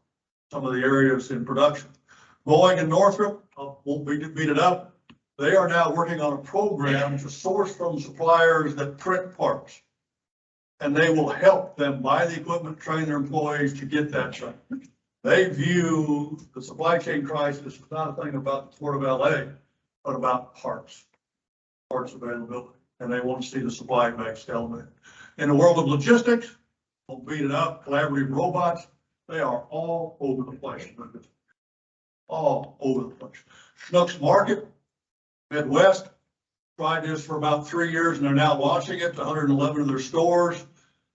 some of the areas in production. Boeing and Northrop, won't beat it up. They are now working on a program to source from suppliers that print parts. And they will help them buy the equipment, train their employees to get that done. They view the supply chain crisis as not a thing about the Port of LA, but about parts availability. And they want to see the supply base elevated. In the world of logistics, won't beat it up, collaborative robots, they are all over the place. All over the place. Schnucks Market, Midwest, tried this for about 3 years and they're now launching it to 111 of their stores.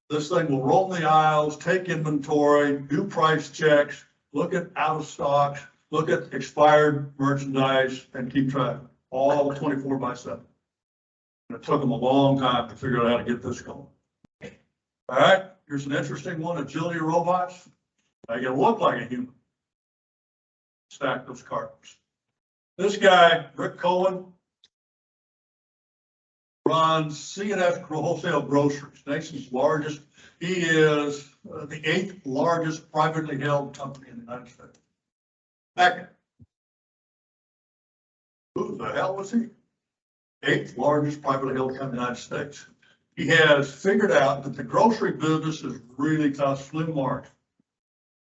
This thing will roam the aisles, take inventory, do price checks, look at out of stocks, look at expired merchandise and keep track, all 24/7. And it took them a long time to figure out how to get this going. All right, here's an interesting one, agility robots. They can look like a human. Stack those cartons. This guy, Rick Cohen, runs C&S Wholesale Groceries, nation's largest. He is the 8th largest privately held company in the United States. Second. Who the hell was he? 8th largest privately held company in the United States. He has figured out that the grocery business is really tough, slim margin.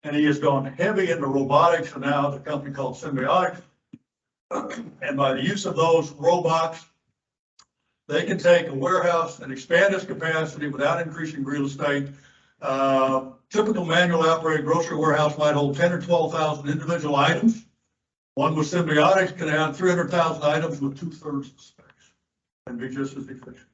And he has gone heavy into robotics, and now has a company called Symbiotics. And by the use of those robots, they can take a warehouse and expand its capacity without increasing real estate. Typical manual operated grocery warehouse might hold 10 or 12,000 individual items. One with Symbiotics can add 300,000 items with 2/3 the space and be just as efficient.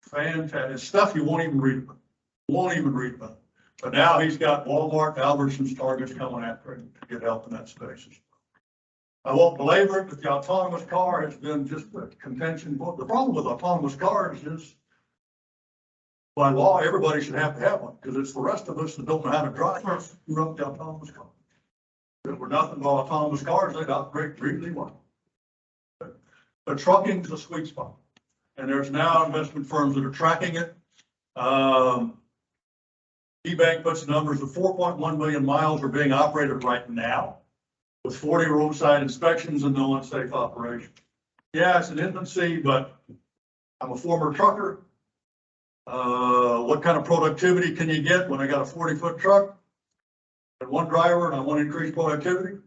Fantastic stuff you won't even read about. But now he's got Walmart, Albertsons, Targets coming after him to get help in that space. I won't belabor it, but the autonomous car has been just a contention. The problem with autonomous cars is, by law, everybody should have to have one, because it's the rest of us that don't know how to drive who run the autonomous car. If we're nothing but autonomous cars, they'd operate really well. But trucking's a sweet spot, and there's now investment firms that are tracking it. eBank puts the numbers of 4.1 million miles are being operated right now, with 40 roadside inspections and no unsafe operation. Yeah, it's an infancy, but I'm a former trucker. What kind of productivity can you get when I got a 40-foot truck and one driver and I want to increase productivity?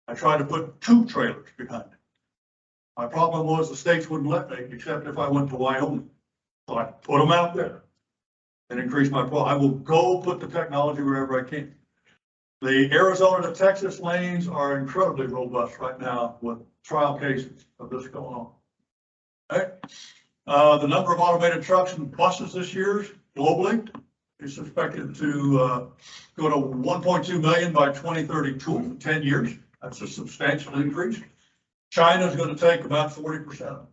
I tried to put 2 trailers behind it. My problem was the states wouldn't let me, except if I went to Wyoming. So I put them out there and increase my I will go put the technology wherever I can. The Arizona to Texas lanes are incredibly robust right now with trial cases of this going on. Okay. The number of automated trucks and buses this year globally is expected to go to 1.2 million by 2032 in 10 years. That's a substantial increase. China is going to take about 40%.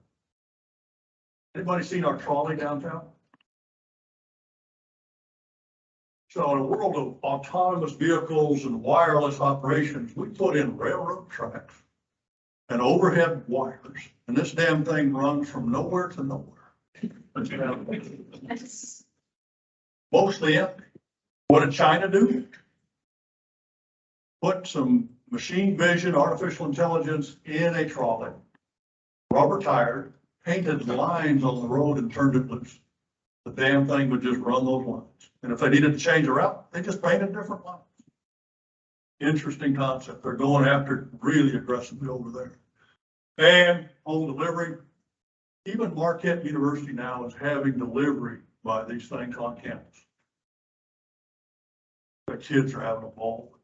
Anybody seen our trolley downtown? So in a world of autonomous vehicles and wireless operations, we put in railroad tracks and overhead wires, and this damn thing runs from nowhere to nowhere. Mostly empty. What did China do? Put some machine vision, artificial intelligence in a trolley, rubber tire, painted lines on the road and turned it loose. The damn thing would just run those lines. And if they needed to change a route, they just painted different lines. Interesting concept. They're going after it really aggressively over there. And home delivery. Even Marquette University now is having delivery by these things on campus. The kids are having a ball.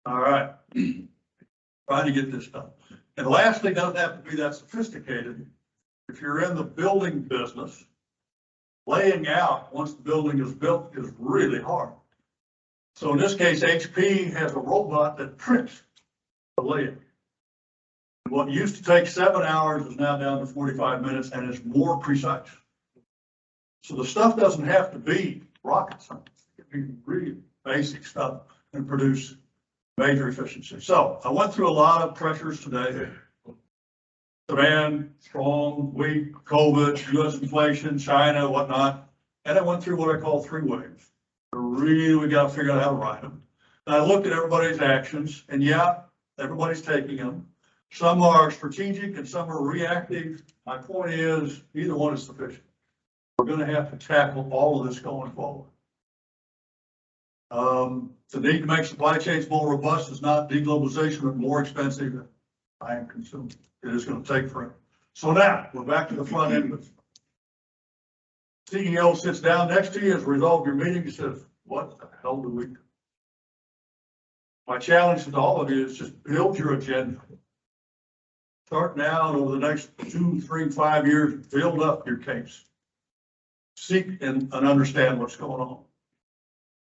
All right. Trying to get this done. And lastly, doesn't have to be that sophisticated. If you're in the building business, laying out once the building is built is really hard. So in this case, HP has a robot that trims the laying. What used to take 7 hours is now down to 45 minutes and is more precise. So the stuff doesn't have to be rocket science. It can be really basic stuff and produce major efficiency. So I went through a lot of pressures today. Demand, strong, weak, COVID, US inflation, China, whatnot. And I went through what I call 3 waves. We got to figure out how to ride them. And I looked at everybody's actions, and yeah, everybody's taking them. Some are strategic and some are reactive. My point is, either one is sufficient. We're going to have to tackle all of this going forward. The need to make supply chains more robust is not deglobalization, but more expensive than I am consuming. It is going to take forever. So now we're back to the front end of it. CEO sits down next to you as a result of your meeting and says, what the hell do we do? My challenge to all of you is just build your agenda. Start now and over the next 2, 3, 5 years, build up your case. Seek and understand what's going on.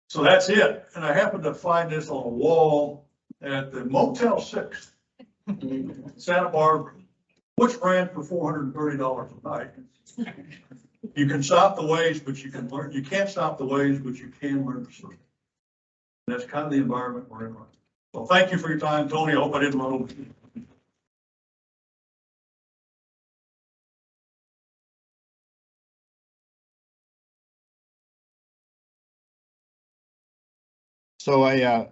So that's it. And I happened to find this on a wall at the Motel 6, Santa Barbara, which ran for $430 a night. You can stop the waves, but you can learn, you can't stop the waves, but you can learn to swim. That's kind of the environment we're in. So thank you for your time, Tony. I hope I didn't run over you.
So I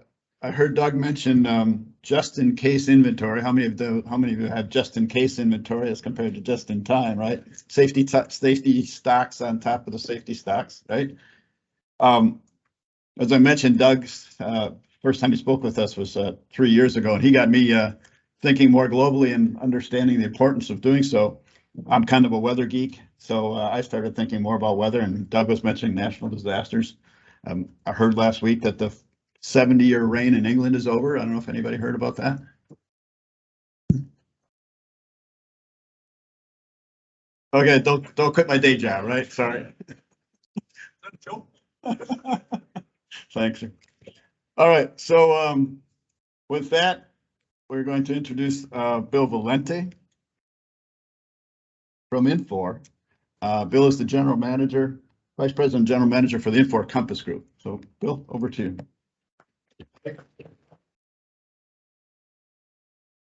heard Doug mention just in case inventory. How many of you have just in case inventory as compared to just in time, right? Safety stocks on top of the safety stocks, right? As I mentioned, Doug's first time he spoke with us was 3 years ago, and he got me thinking more globally and understanding the importance of doing so. I'm kind of a weather geek, so I started thinking more about weather, and Doug was mentioning national disasters. I heard last week that the 70-year reign in England is over. I don't know if anybody heard about that. Okay, don't quit my day job, right? Sorry. Thanks. All right, so with that, we're going to introduce Bill Valente from Infor. Bill is the general manager, vice president, general manager for the Infor Compass Group. So Bill, over to you.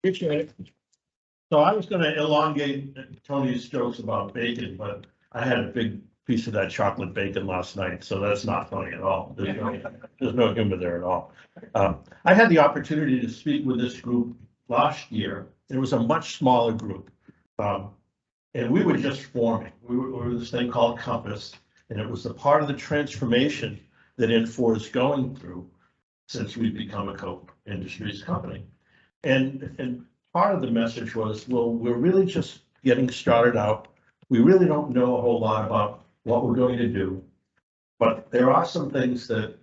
Appreciate it. So I was going to elongate Tony's jokes about bacon, but I had a big piece of that chocolate bacon last night, so that's not funny at all. There's no humor there at all. I had the opportunity to speak with this group last year. It was a much smaller group, and we were just forming. We were this thing called Compass, and it was a part of the transformation that Infor is going through since we've become a co-industries company. And part of the message was, well, we're really just getting started out. We really don't know a whole lot about what we're going to do, but there are some things that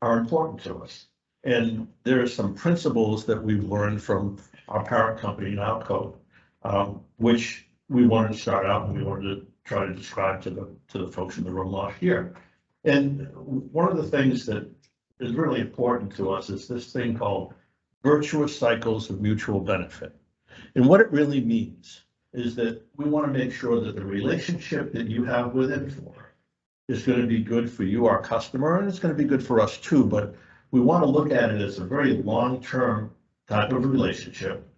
are important to us. And there are some principles that we've learned from our parent company, Nowco, which we wanted to start out and we wanted to try to describe to the folks in the room last year. And one of the things that is really important to us is this thing called virtuous cycles of mutual benefit. And what it really means is that we want to make sure that the relationship that you have with Infor is going to be good for you, our customer, and it's going to be good for us too. But we want to look at it as a very long-term type of relationship.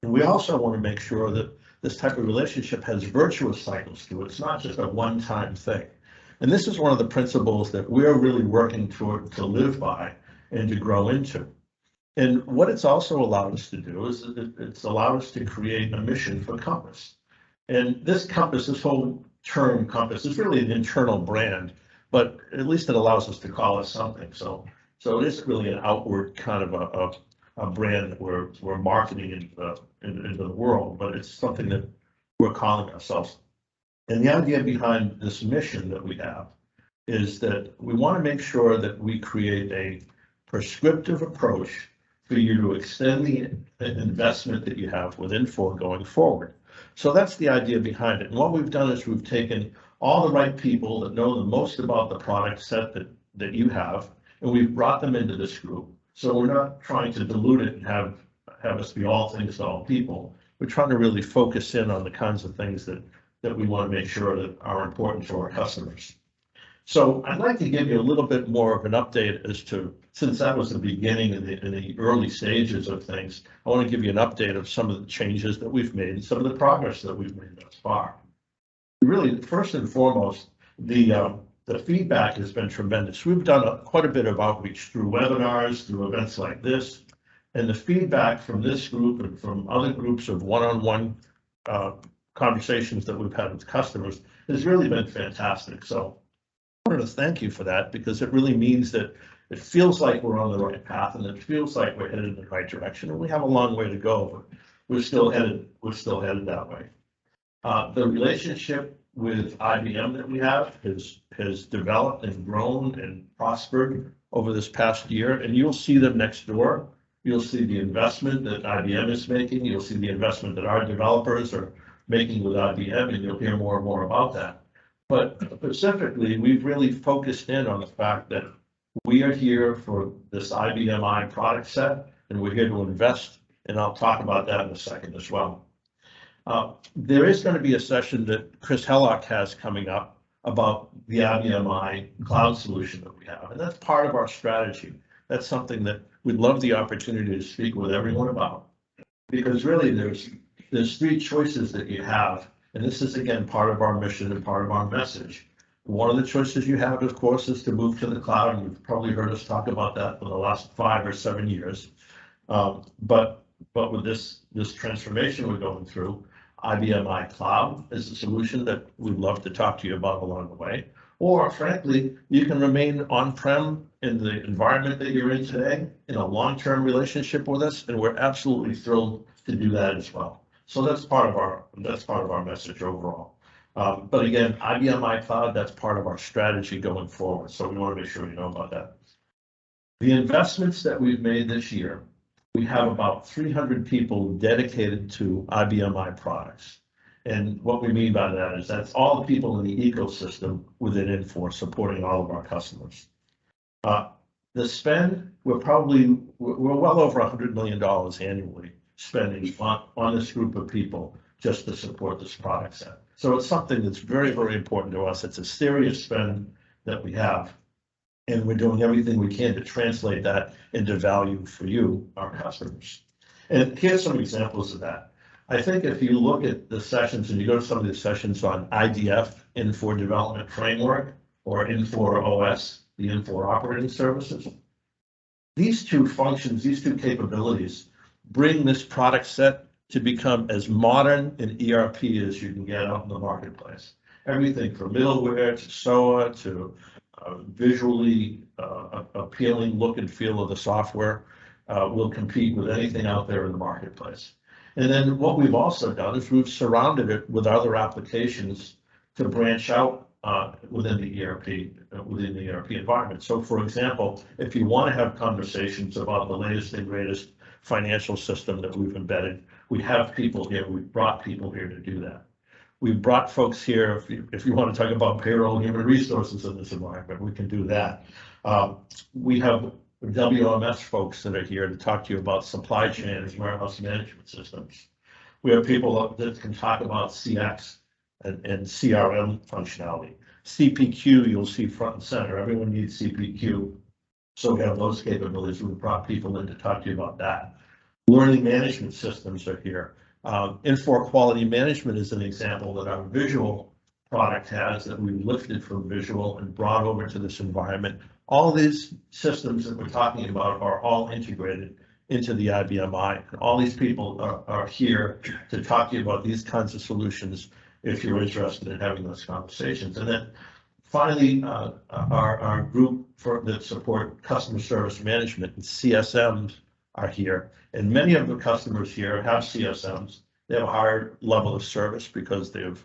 And we also want to make sure that this type of relationship has virtuous cycles to it. It's not just a one-time thing. And this is one of the principles that we're really working toward to live by and to grow into. And what it's also allowed us to do is it's allowed us to create a mission for Compass. And this Compass, this whole term Compass, is really an internal brand, but at least it allows us to call it something. So it is really an outward kind of a brand that we're marketing into the world, but it's something that we're calling ourselves. And the idea behind this mission that we have is that we want to make sure that we create a prescriptive approach for you to extend the investment that you have with Infor going forward. So that's the idea behind it. And what we've done is we've taken all the right people that know the most about the product set that you have, and we've brought them into this group. So we're not trying to dilute it and have us be all things to all people. We're trying to really focus in on the kinds of things that we want to make sure that are important to our customers. So I'd like to give you a little bit more of an update as to, since that was the beginning in the early stages of things, I want to give you an update of some of the changes that we've made and some of the progress that we've made thus far. Really, first and foremost, the feedback has been tremendous. We've done quite a bit of outreach through webinars, through events like this, and the feedback from this group and from other groups of one-on-one conversations that we've had with customers has really been fantastic. So I wanted to thank you for that, because it really means that it feels like we're on the right path and it feels like we're headed in the right direction. And we have a long way to go, but we're still headed that way. The relationship with IBM that we have has developed and grown and prospered over this past year, and you'll see them next door. You'll see the investment that IBM is making. You'll see the investment that our developers are making with IBM, and you'll hear more and more about that. But specifically, we've really focused in on the fact that we are here for this IBM I product set, and we're here to invest, and I'll talk about that in a second as well. There is going to be a session that Chris Hellock has coming up about the IBMI cloud solution that we have. And that's part of our strategy. That's something that we'd love the opportunity to speak with everyone about. Because really there's three choices that you have. And this is, again, part of our mission and part of our message. One of the choices you have, of course, is to move to the cloud. And you've probably heard us talk about that for the last 5 or 7 years. But with this transformation we're going through, IBMI Cloud is a solution that we'd love to talk to you about along the way. Or frankly, you can remain on-prem in the environment that you're in today in a long-term relationship with us, and we're absolutely thrilled to do that as well. So that's part of our message overall. But again, IBMI Cloud, that's part of our strategy going forward. So we want to make sure you know about that. The investments that we've made this year, we have about 300 people dedicated to IBMI products. And what we mean by that is that's all the people in the ecosystem within Infor supporting all of our customers. The spend, we're well over $100 million annually spending on this group of people just to support this product set. So it's something that's very, very important to us. It's a serious spend that we have. And we're doing everything we can to translate that into value for you, our customers. And here's some examples of that. I think if you look at the sessions and you go to some of the sessions on IDF, Infor Development Framework, or Infor OS, the Infor Operating Services, these two functions, these two capabilities bring this product set to become as modern an ERP as you can get out in the marketplace. Everything from middleware to SOA to visually appealing look and feel of the software will compete with anything out there in the marketplace. And then what we've also done is we've surrounded it with other applications to branch out within the ERP environment. So for example, if you want to have conversations about the latest and greatest financial system that we've embedded, we have people here, we've brought people here to do that. We've brought folks here, if you want to talk about payroll and human resources in this environment, we can do that. We have WMS folks that are here to talk to you about supply chain and warehouse management systems. We have people that can talk about CX and CRM functionality. CPQ, you'll see front and center. Everyone needs CPQ. So we have those capabilities. We've brought people in to talk to you about that. Learning management systems are here. Infor Quality Management is an example that our visual product has that we lifted from visual and brought over to this environment. All these systems that we're talking about are all integrated into the IBMI. And all these people are here to talk to you about these kinds of solutions if you're interested in having those conversations. And then finally, our group that support customer service management and CSMs are here. And many of the customers here have CSMs. They have a higher level of service because they've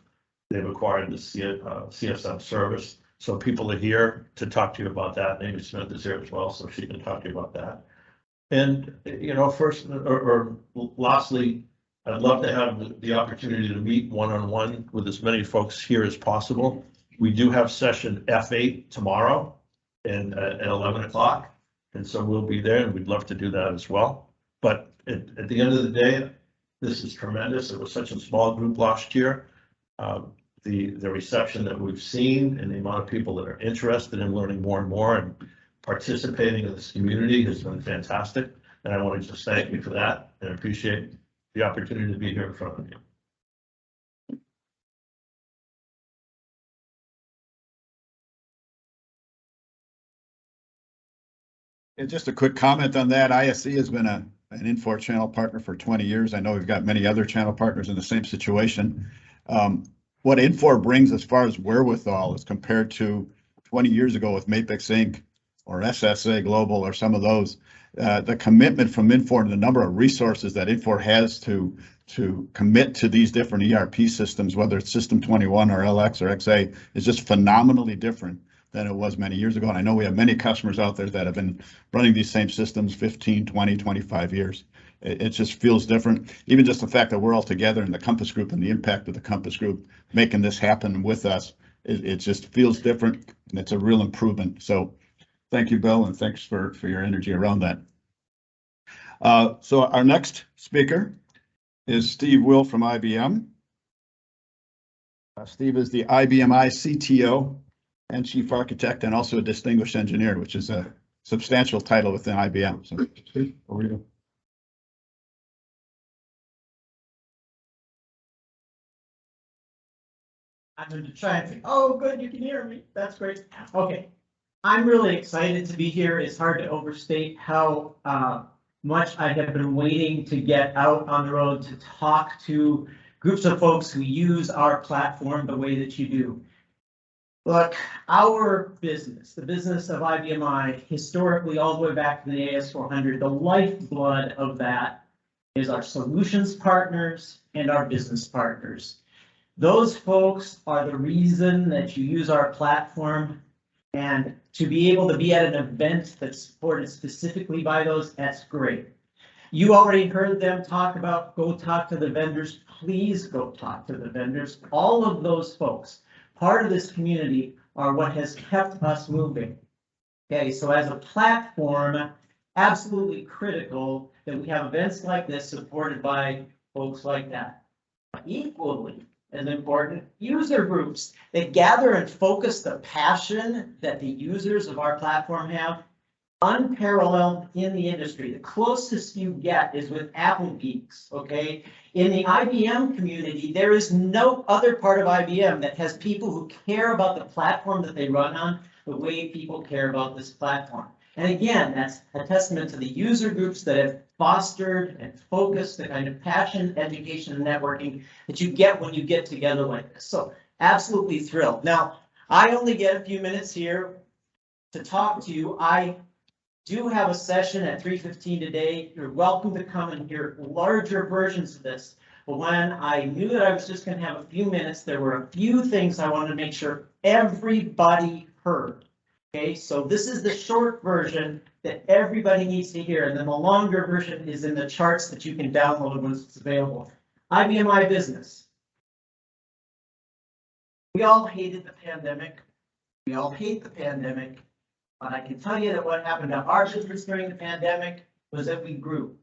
acquired the CSM service. So people are here to talk to you about that. Amy Smith is here as well, so she can talk to you about that. And lastly, I'd love to have the opportunity to meet one-on-one with as many folks here as possible. We do have session F8 tomorrow and at 11 o'clock. And so we'll be there and we'd love to do that as well. But at the end of the day, this is tremendous. It was such a small group last year. The reception that we've seen and the amount of people that are interested in learning more and more and participating in this community has been fantastic. And I want to just thank you for that and appreciate the opportunity to be here in front of you.
And just a quick comment on that. ISC has been an Infor channel partner for 20 years. I know we've got many other channel partners in the same situation. What Infor brings as far as wherewithal is compared to 20 years ago with Mapix Inc. or SSA Global or some of those, the commitment from Infor and the number of resources that Infor has to commit to these different ERP systems, whether it's System 21 or LX or XA, is just phenomenally different than it was many years ago. And I know we have many customers out there that have been running these same systems 15, 20, 25 years. It just feels different. Even just the fact that we're all together in the Compass Group and the impact of the Compass Group making this happen with us, it just feels different and it's a real improvement. So thank you, Bill, and thanks for your energy around that. So our next speaker is Steve Will from IBM. Steve is the IBMI CTO and Chief Architect, and also a Distinguished Engineer, which is a substantial title within IBM. So, Steve, over to you.
I'm going to try and think, oh, good, you can hear me. That's great. Okay. I'm really excited to be here. It's hard to overstate how much I have been waiting to get out on the road to talk to groups of folks who use our platform the way that you do. Look, our business, the business of IBMI, historically all the way back to the AS400, the lifeblood of that is our solutions partners and our business partners. Those folks are the reason that you use our platform, and to be able to be at an event that's supported specifically by those, that's great. You already heard them talk about go talk to the vendors. Please go talk to the vendors. All of those folks, part of this community, are what has kept us moving. Okay, so as a platform, absolutely critical that we have events like this supported by folks like that. Equally as important, user groups that gather and focus the passion that the users of our platform have, unparalleled in the industry. The closest you get is with Apple Geeks, okay? In the IBM community, there is no other part of IBM that has people who care about the platform that they run on the way people care about this platform. And again, that's a testament to the user groups that have fostered and focused the kind of passion, education, and networking that you get when you get together like this. So absolutely thrilled. Now, I only get a few minutes here to talk to you. I do have a session at 3:15 today. You're welcome to come and hear larger versions of this. But when I knew that I was just going to have a few minutes, there were a few things I wanted to make sure everybody heard. Okay, so this is the short version that everybody needs to hear, and then the longer version is in the charts that you can download once it's available. IBMI business. We all hated the pandemic. We all hate the pandemic. But I can tell you that what happened to our business during the pandemic was that we grew.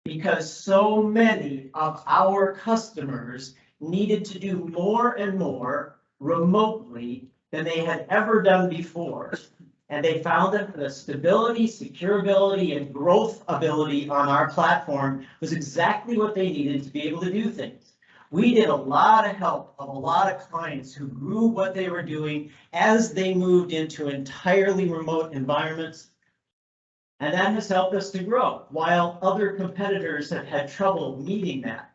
Because so many of our customers needed to do more and more remotely than they had ever done before. And they found that the stability, securability, and growth ability on our platform was exactly what they needed to be able to do things. We did a lot of help of a lot of clients who grew what they were doing as they moved into entirely remote environments. And that has helped us to grow, while other competitors have had trouble meeting that.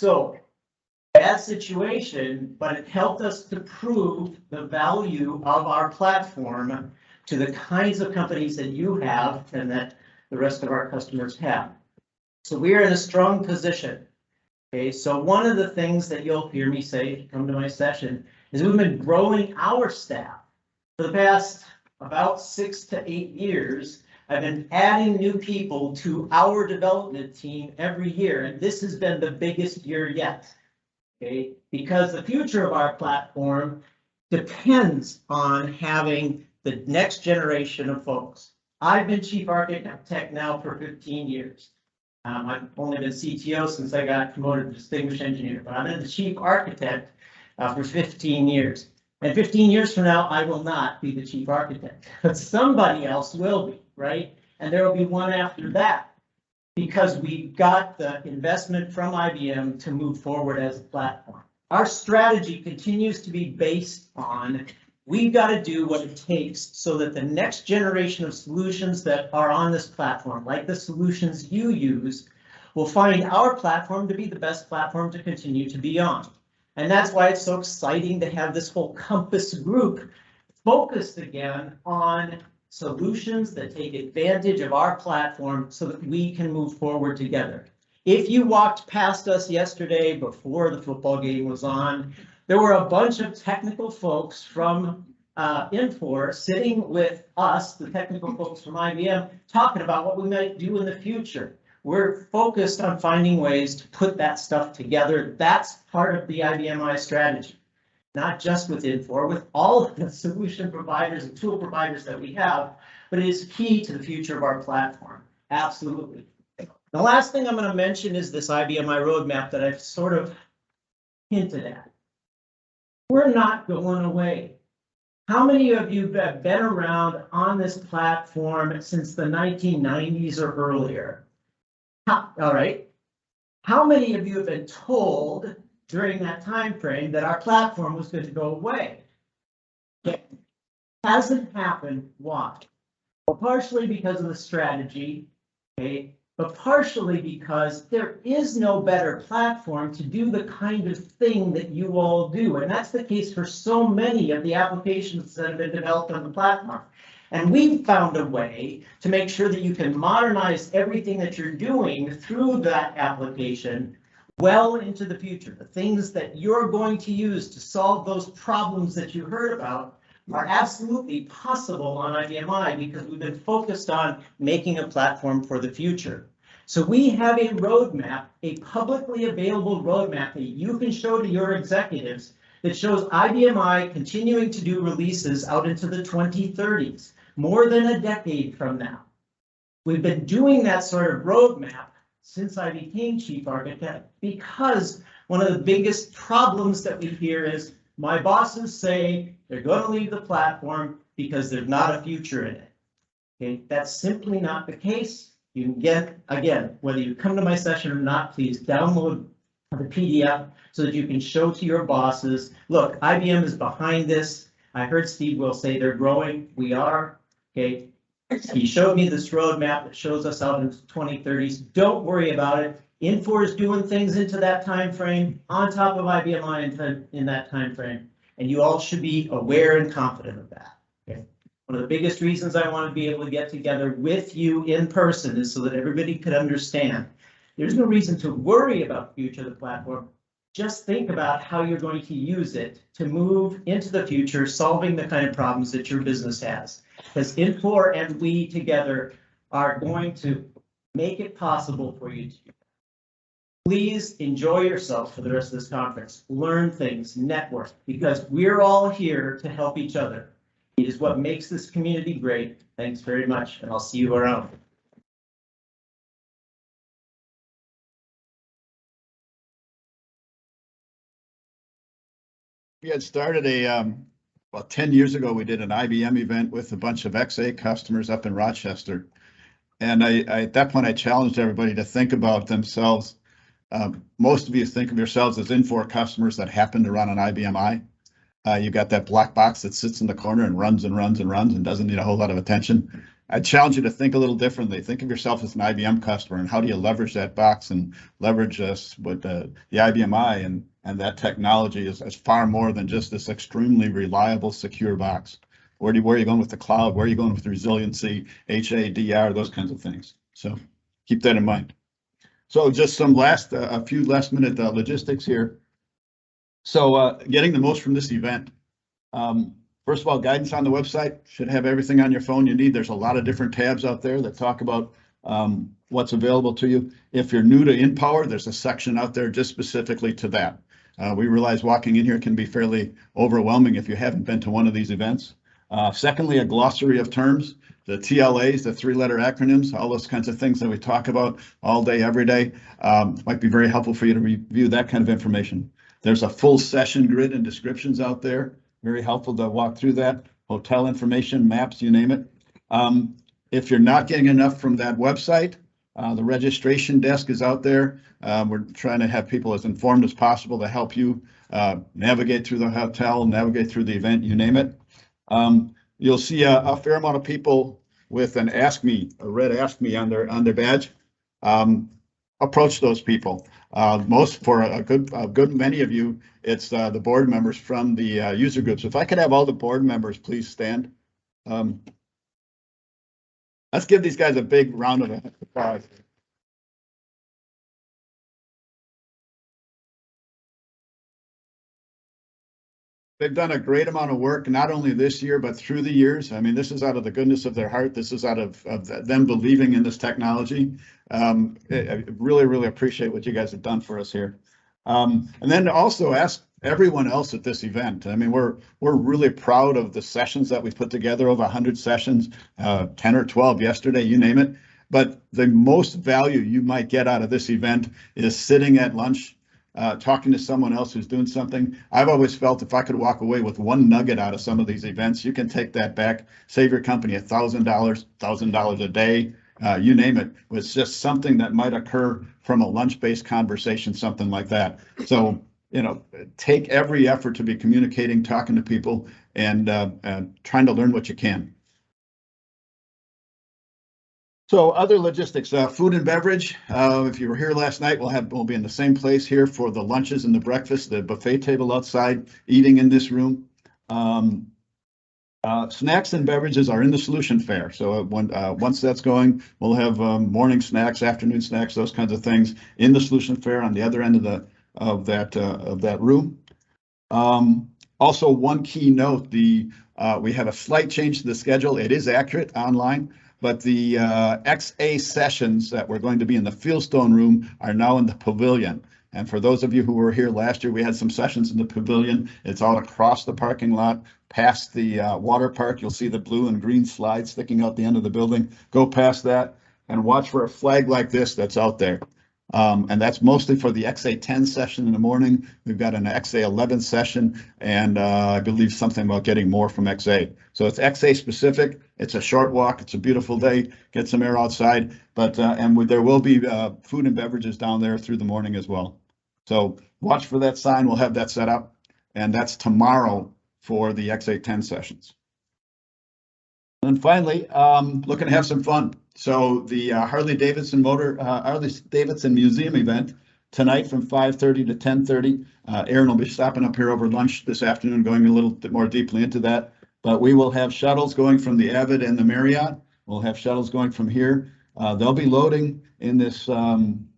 So, bad situation, but it helped us to prove the value of our platform to the kinds of companies that you have and that the rest of our customers have. So we are in a strong position. Okay, so one of the things that you'll hear me say if you come to my session is we've been growing our staff. For the past about 6 to 8 years, I've been adding new people to our development team every year, and this has been the biggest year yet. Okay, because the future of our platform depends on having the next generation of folks. I've been chief architect now for 15 years. I've only been CTO since I got promoted to distinguished engineer, but I've been the chief architect for 15 years. And 15 years from now, I will not be the chief architect, but somebody else will be, right? And there will be one after that, because we've got the investment from IBM to move forward as a platform. Our strategy continues to be based on we've got to do what it takes so that the next generation of solutions that are on this platform, like the solutions you use, will find our platform to be the best platform to continue to be on. And that's why it's so exciting to have this whole Compass group focused again on solutions that take advantage of our platform so that we can move forward together. If you walked past us yesterday before the football game was on, there were a bunch of technical folks from inPOWER sitting with us, the technical folks from IBM, talking about what we might do in the future. We're focused on finding ways to put that stuff together. That's part of the IBMI strategy, not just with inPOWER, with all of the solution providers and tool providers that we have, but it is key to the future of our platform. Absolutely. The last thing I'm going to mention is this IBMI roadmap that I've sort of hinted at. We're not going away. How many of you have been around on this platform since the 1990s or earlier? All right. How many of you have been told during that time frame that our platform was going to go away? It hasn't happened. Why? Well, partially because of the strategy, okay, but partially because there is no better platform to do the kind of thing that you all do. And that's the case for so many of the applications that have been developed on the platform. And we've found a way to make sure that you can modernize everything that you're doing through that application well into the future. The things that you're going to use to solve those problems that you heard about are absolutely possible on IBMI because we've been focused on making a platform for the future. So we have a roadmap, a publicly available roadmap that you can show to your executives that shows IBMI continuing to do releases out into the 2030s, more than a decade from now. We've been doing that sort of roadmap since I became chief architect because one of the biggest problems that we hear is my bosses say they're going to leave the platform because there's not a future in it. Okay, that's simply not the case. You can get, again, whether you come to my session or not, please download the PDF so that you can show to your bosses, look, IBM is behind this. I heard Steve will say they're growing. We are. Okay. He showed me this roadmap that shows us out into 2030s. Don't worry about it. Infor is doing things into that time frame on top of IBMI in that time frame, and you all should be aware and confident of that. Okay. One of the biggest reasons I want to be able to get together with you in person is so that everybody could understand. There's no reason to worry about the future of the platform. Just think about how you're going to use it to move into the future, solving the kind of problems that your business has. Because Infor and we together are going to make it possible for you to do that. Please enjoy yourself for the rest of this conference. Learn things, network, because we're all here to help each other. It is what makes this community great. Thanks very much, and I'll see you around.
We had started about 10 years ago, we did an IBM event with a bunch of XA customers up in Rochester. And I at that point, I challenged everybody to think about themselves. Most of you think of yourselves as Infor customers that happen to run on IBMI. You got that black box that sits in the corner and runs and runs and runs and doesn't need a whole lot of attention. I challenge you to think a little differently. Think of yourself as an IBM customer and how do you leverage that box and leverage us with the IBMI and that technology is far more than just this extremely reliable, secure box. Where are you going with the cloud? Where are you going with resiliency, HADR, those kinds of things? So keep that in mind. So just some a few last minute logistics here. So getting the most from this event. First of all, guidance on the website should have everything on your phone you need. There's a lot of different tabs out there that talk about what's available to you. If you're new to inPOWER, there's a section out there just specifically to that. We realize walking in here can be fairly overwhelming if you haven't been to one of these events. Secondly, a glossary of terms, the TLAs, the three-letter acronyms, all those kinds of things that we talk about all day, every day. Might be very helpful for you to review that kind of information. There's a full session grid and descriptions out there. Very helpful to walk through that. Hotel information, maps, you name it. If you're not getting enough from that website, the registration desk is out there. We're trying to have people as informed as possible to help you navigate through the hotel, navigate through the event, you name it. You'll see a fair amount of people with an Ask Me, a red Ask Me on their badge. Approach those people. Most for a good many of you, it's the board members from the user groups. If I could have all the board members please stand. Let's give these guys a big round of applause. They've done a great amount of work, not only this year, but through the years. I mean, this is out of the goodness of their heart. This is out of them believing in this technology. I really, really appreciate what you guys have done for us here. And then also ask everyone else at this event. I mean, we're really proud of the sessions that we put together, over 100 sessions, 10 or 12 yesterday, you name it. But the most value you might get out of this event is sitting at lunch talking to someone else who's doing something. I've always felt if I could walk away with one nugget out of some of these events, you can take that back, save your company $1,000 a day, you name it. It's just something that might occur from a lunch-based conversation, something like that. So, take every effort to be communicating, talking to people, and trying to learn what you can. So other logistics, food and beverage. If you were here last night, we'll be in the same place here for the lunches and the breakfast, the buffet table outside, eating in this room. Snacks and beverages are in the solution fair. So once that's going, we'll have morning snacks, afternoon snacks, those kinds of things in the solution fair on the other end of that room. Also, one key note: we have a slight change to the schedule. It is accurate online, but the XA sessions that were going to be in the Fieldstone room are now in the pavilion. And for those of you who were here last year, we had some sessions in the pavilion. It's all across the parking lot, past the water park. You'll see the blue and green slide sticking out the end of the building. Go past that and watch for a flag like this that's out there. And that's mostly for the XA10 session in the morning. We've got an XA11 session, and I believe something about getting more from XA. So it's XA specific. It's a short walk. It's a beautiful day. Get some air outside. But there will be food and beverages down there through the morning as well. So watch for that sign. We'll have that set up, and that's tomorrow for the XA10 sessions. And finally, looking to have some fun. So the Harley Davidson Museum event tonight from 5:30 to 10:30. Aaron will be stopping up here over lunch this afternoon, going a little bit more deeply into that. But we will have shuttles going from the Avid and the Marriott. We'll have shuttles going from here. They'll be loading in this from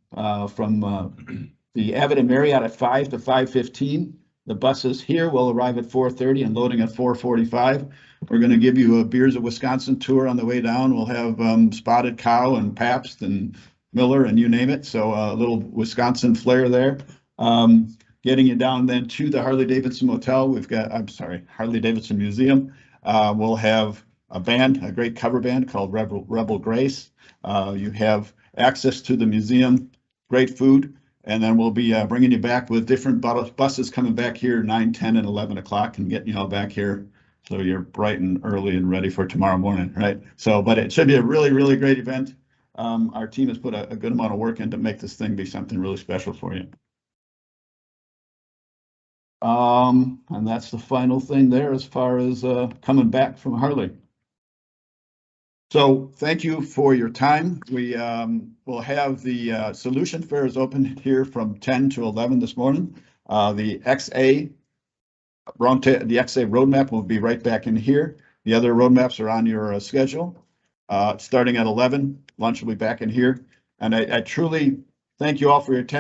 the Avid and Marriott at 5 to 5:15. The buses here will arrive at 4:30 and loading at 4:45. We're going to give you a Beers of Wisconsin tour on the way down. We'll have Spotted Cow and Pabst and Miller and you name it. So a little Wisconsin flair there. Getting you down then to the Harley Davidson Harley Davidson Museum. We'll have a band, a great cover band called Rebel Grace. You have access to the museum, great food. And then we'll be bringing you back with different buses coming back here 9, 10, and 11 o'clock and getting you all back here so you're bright and early and ready for tomorrow morning, right? So, but it should be a really, really great event. Our team has put a good amount of work in to make this thing be something really special for you. And that's the final thing there as far as coming back from Harley. So thank you for your time. We will have the solution fairs open here from 10 to 11 this morning. The XA roadmap will be right back in here. The other roadmaps are on your schedule. Starting at 11, lunch will be back in here. And I truly thank you all for your attention.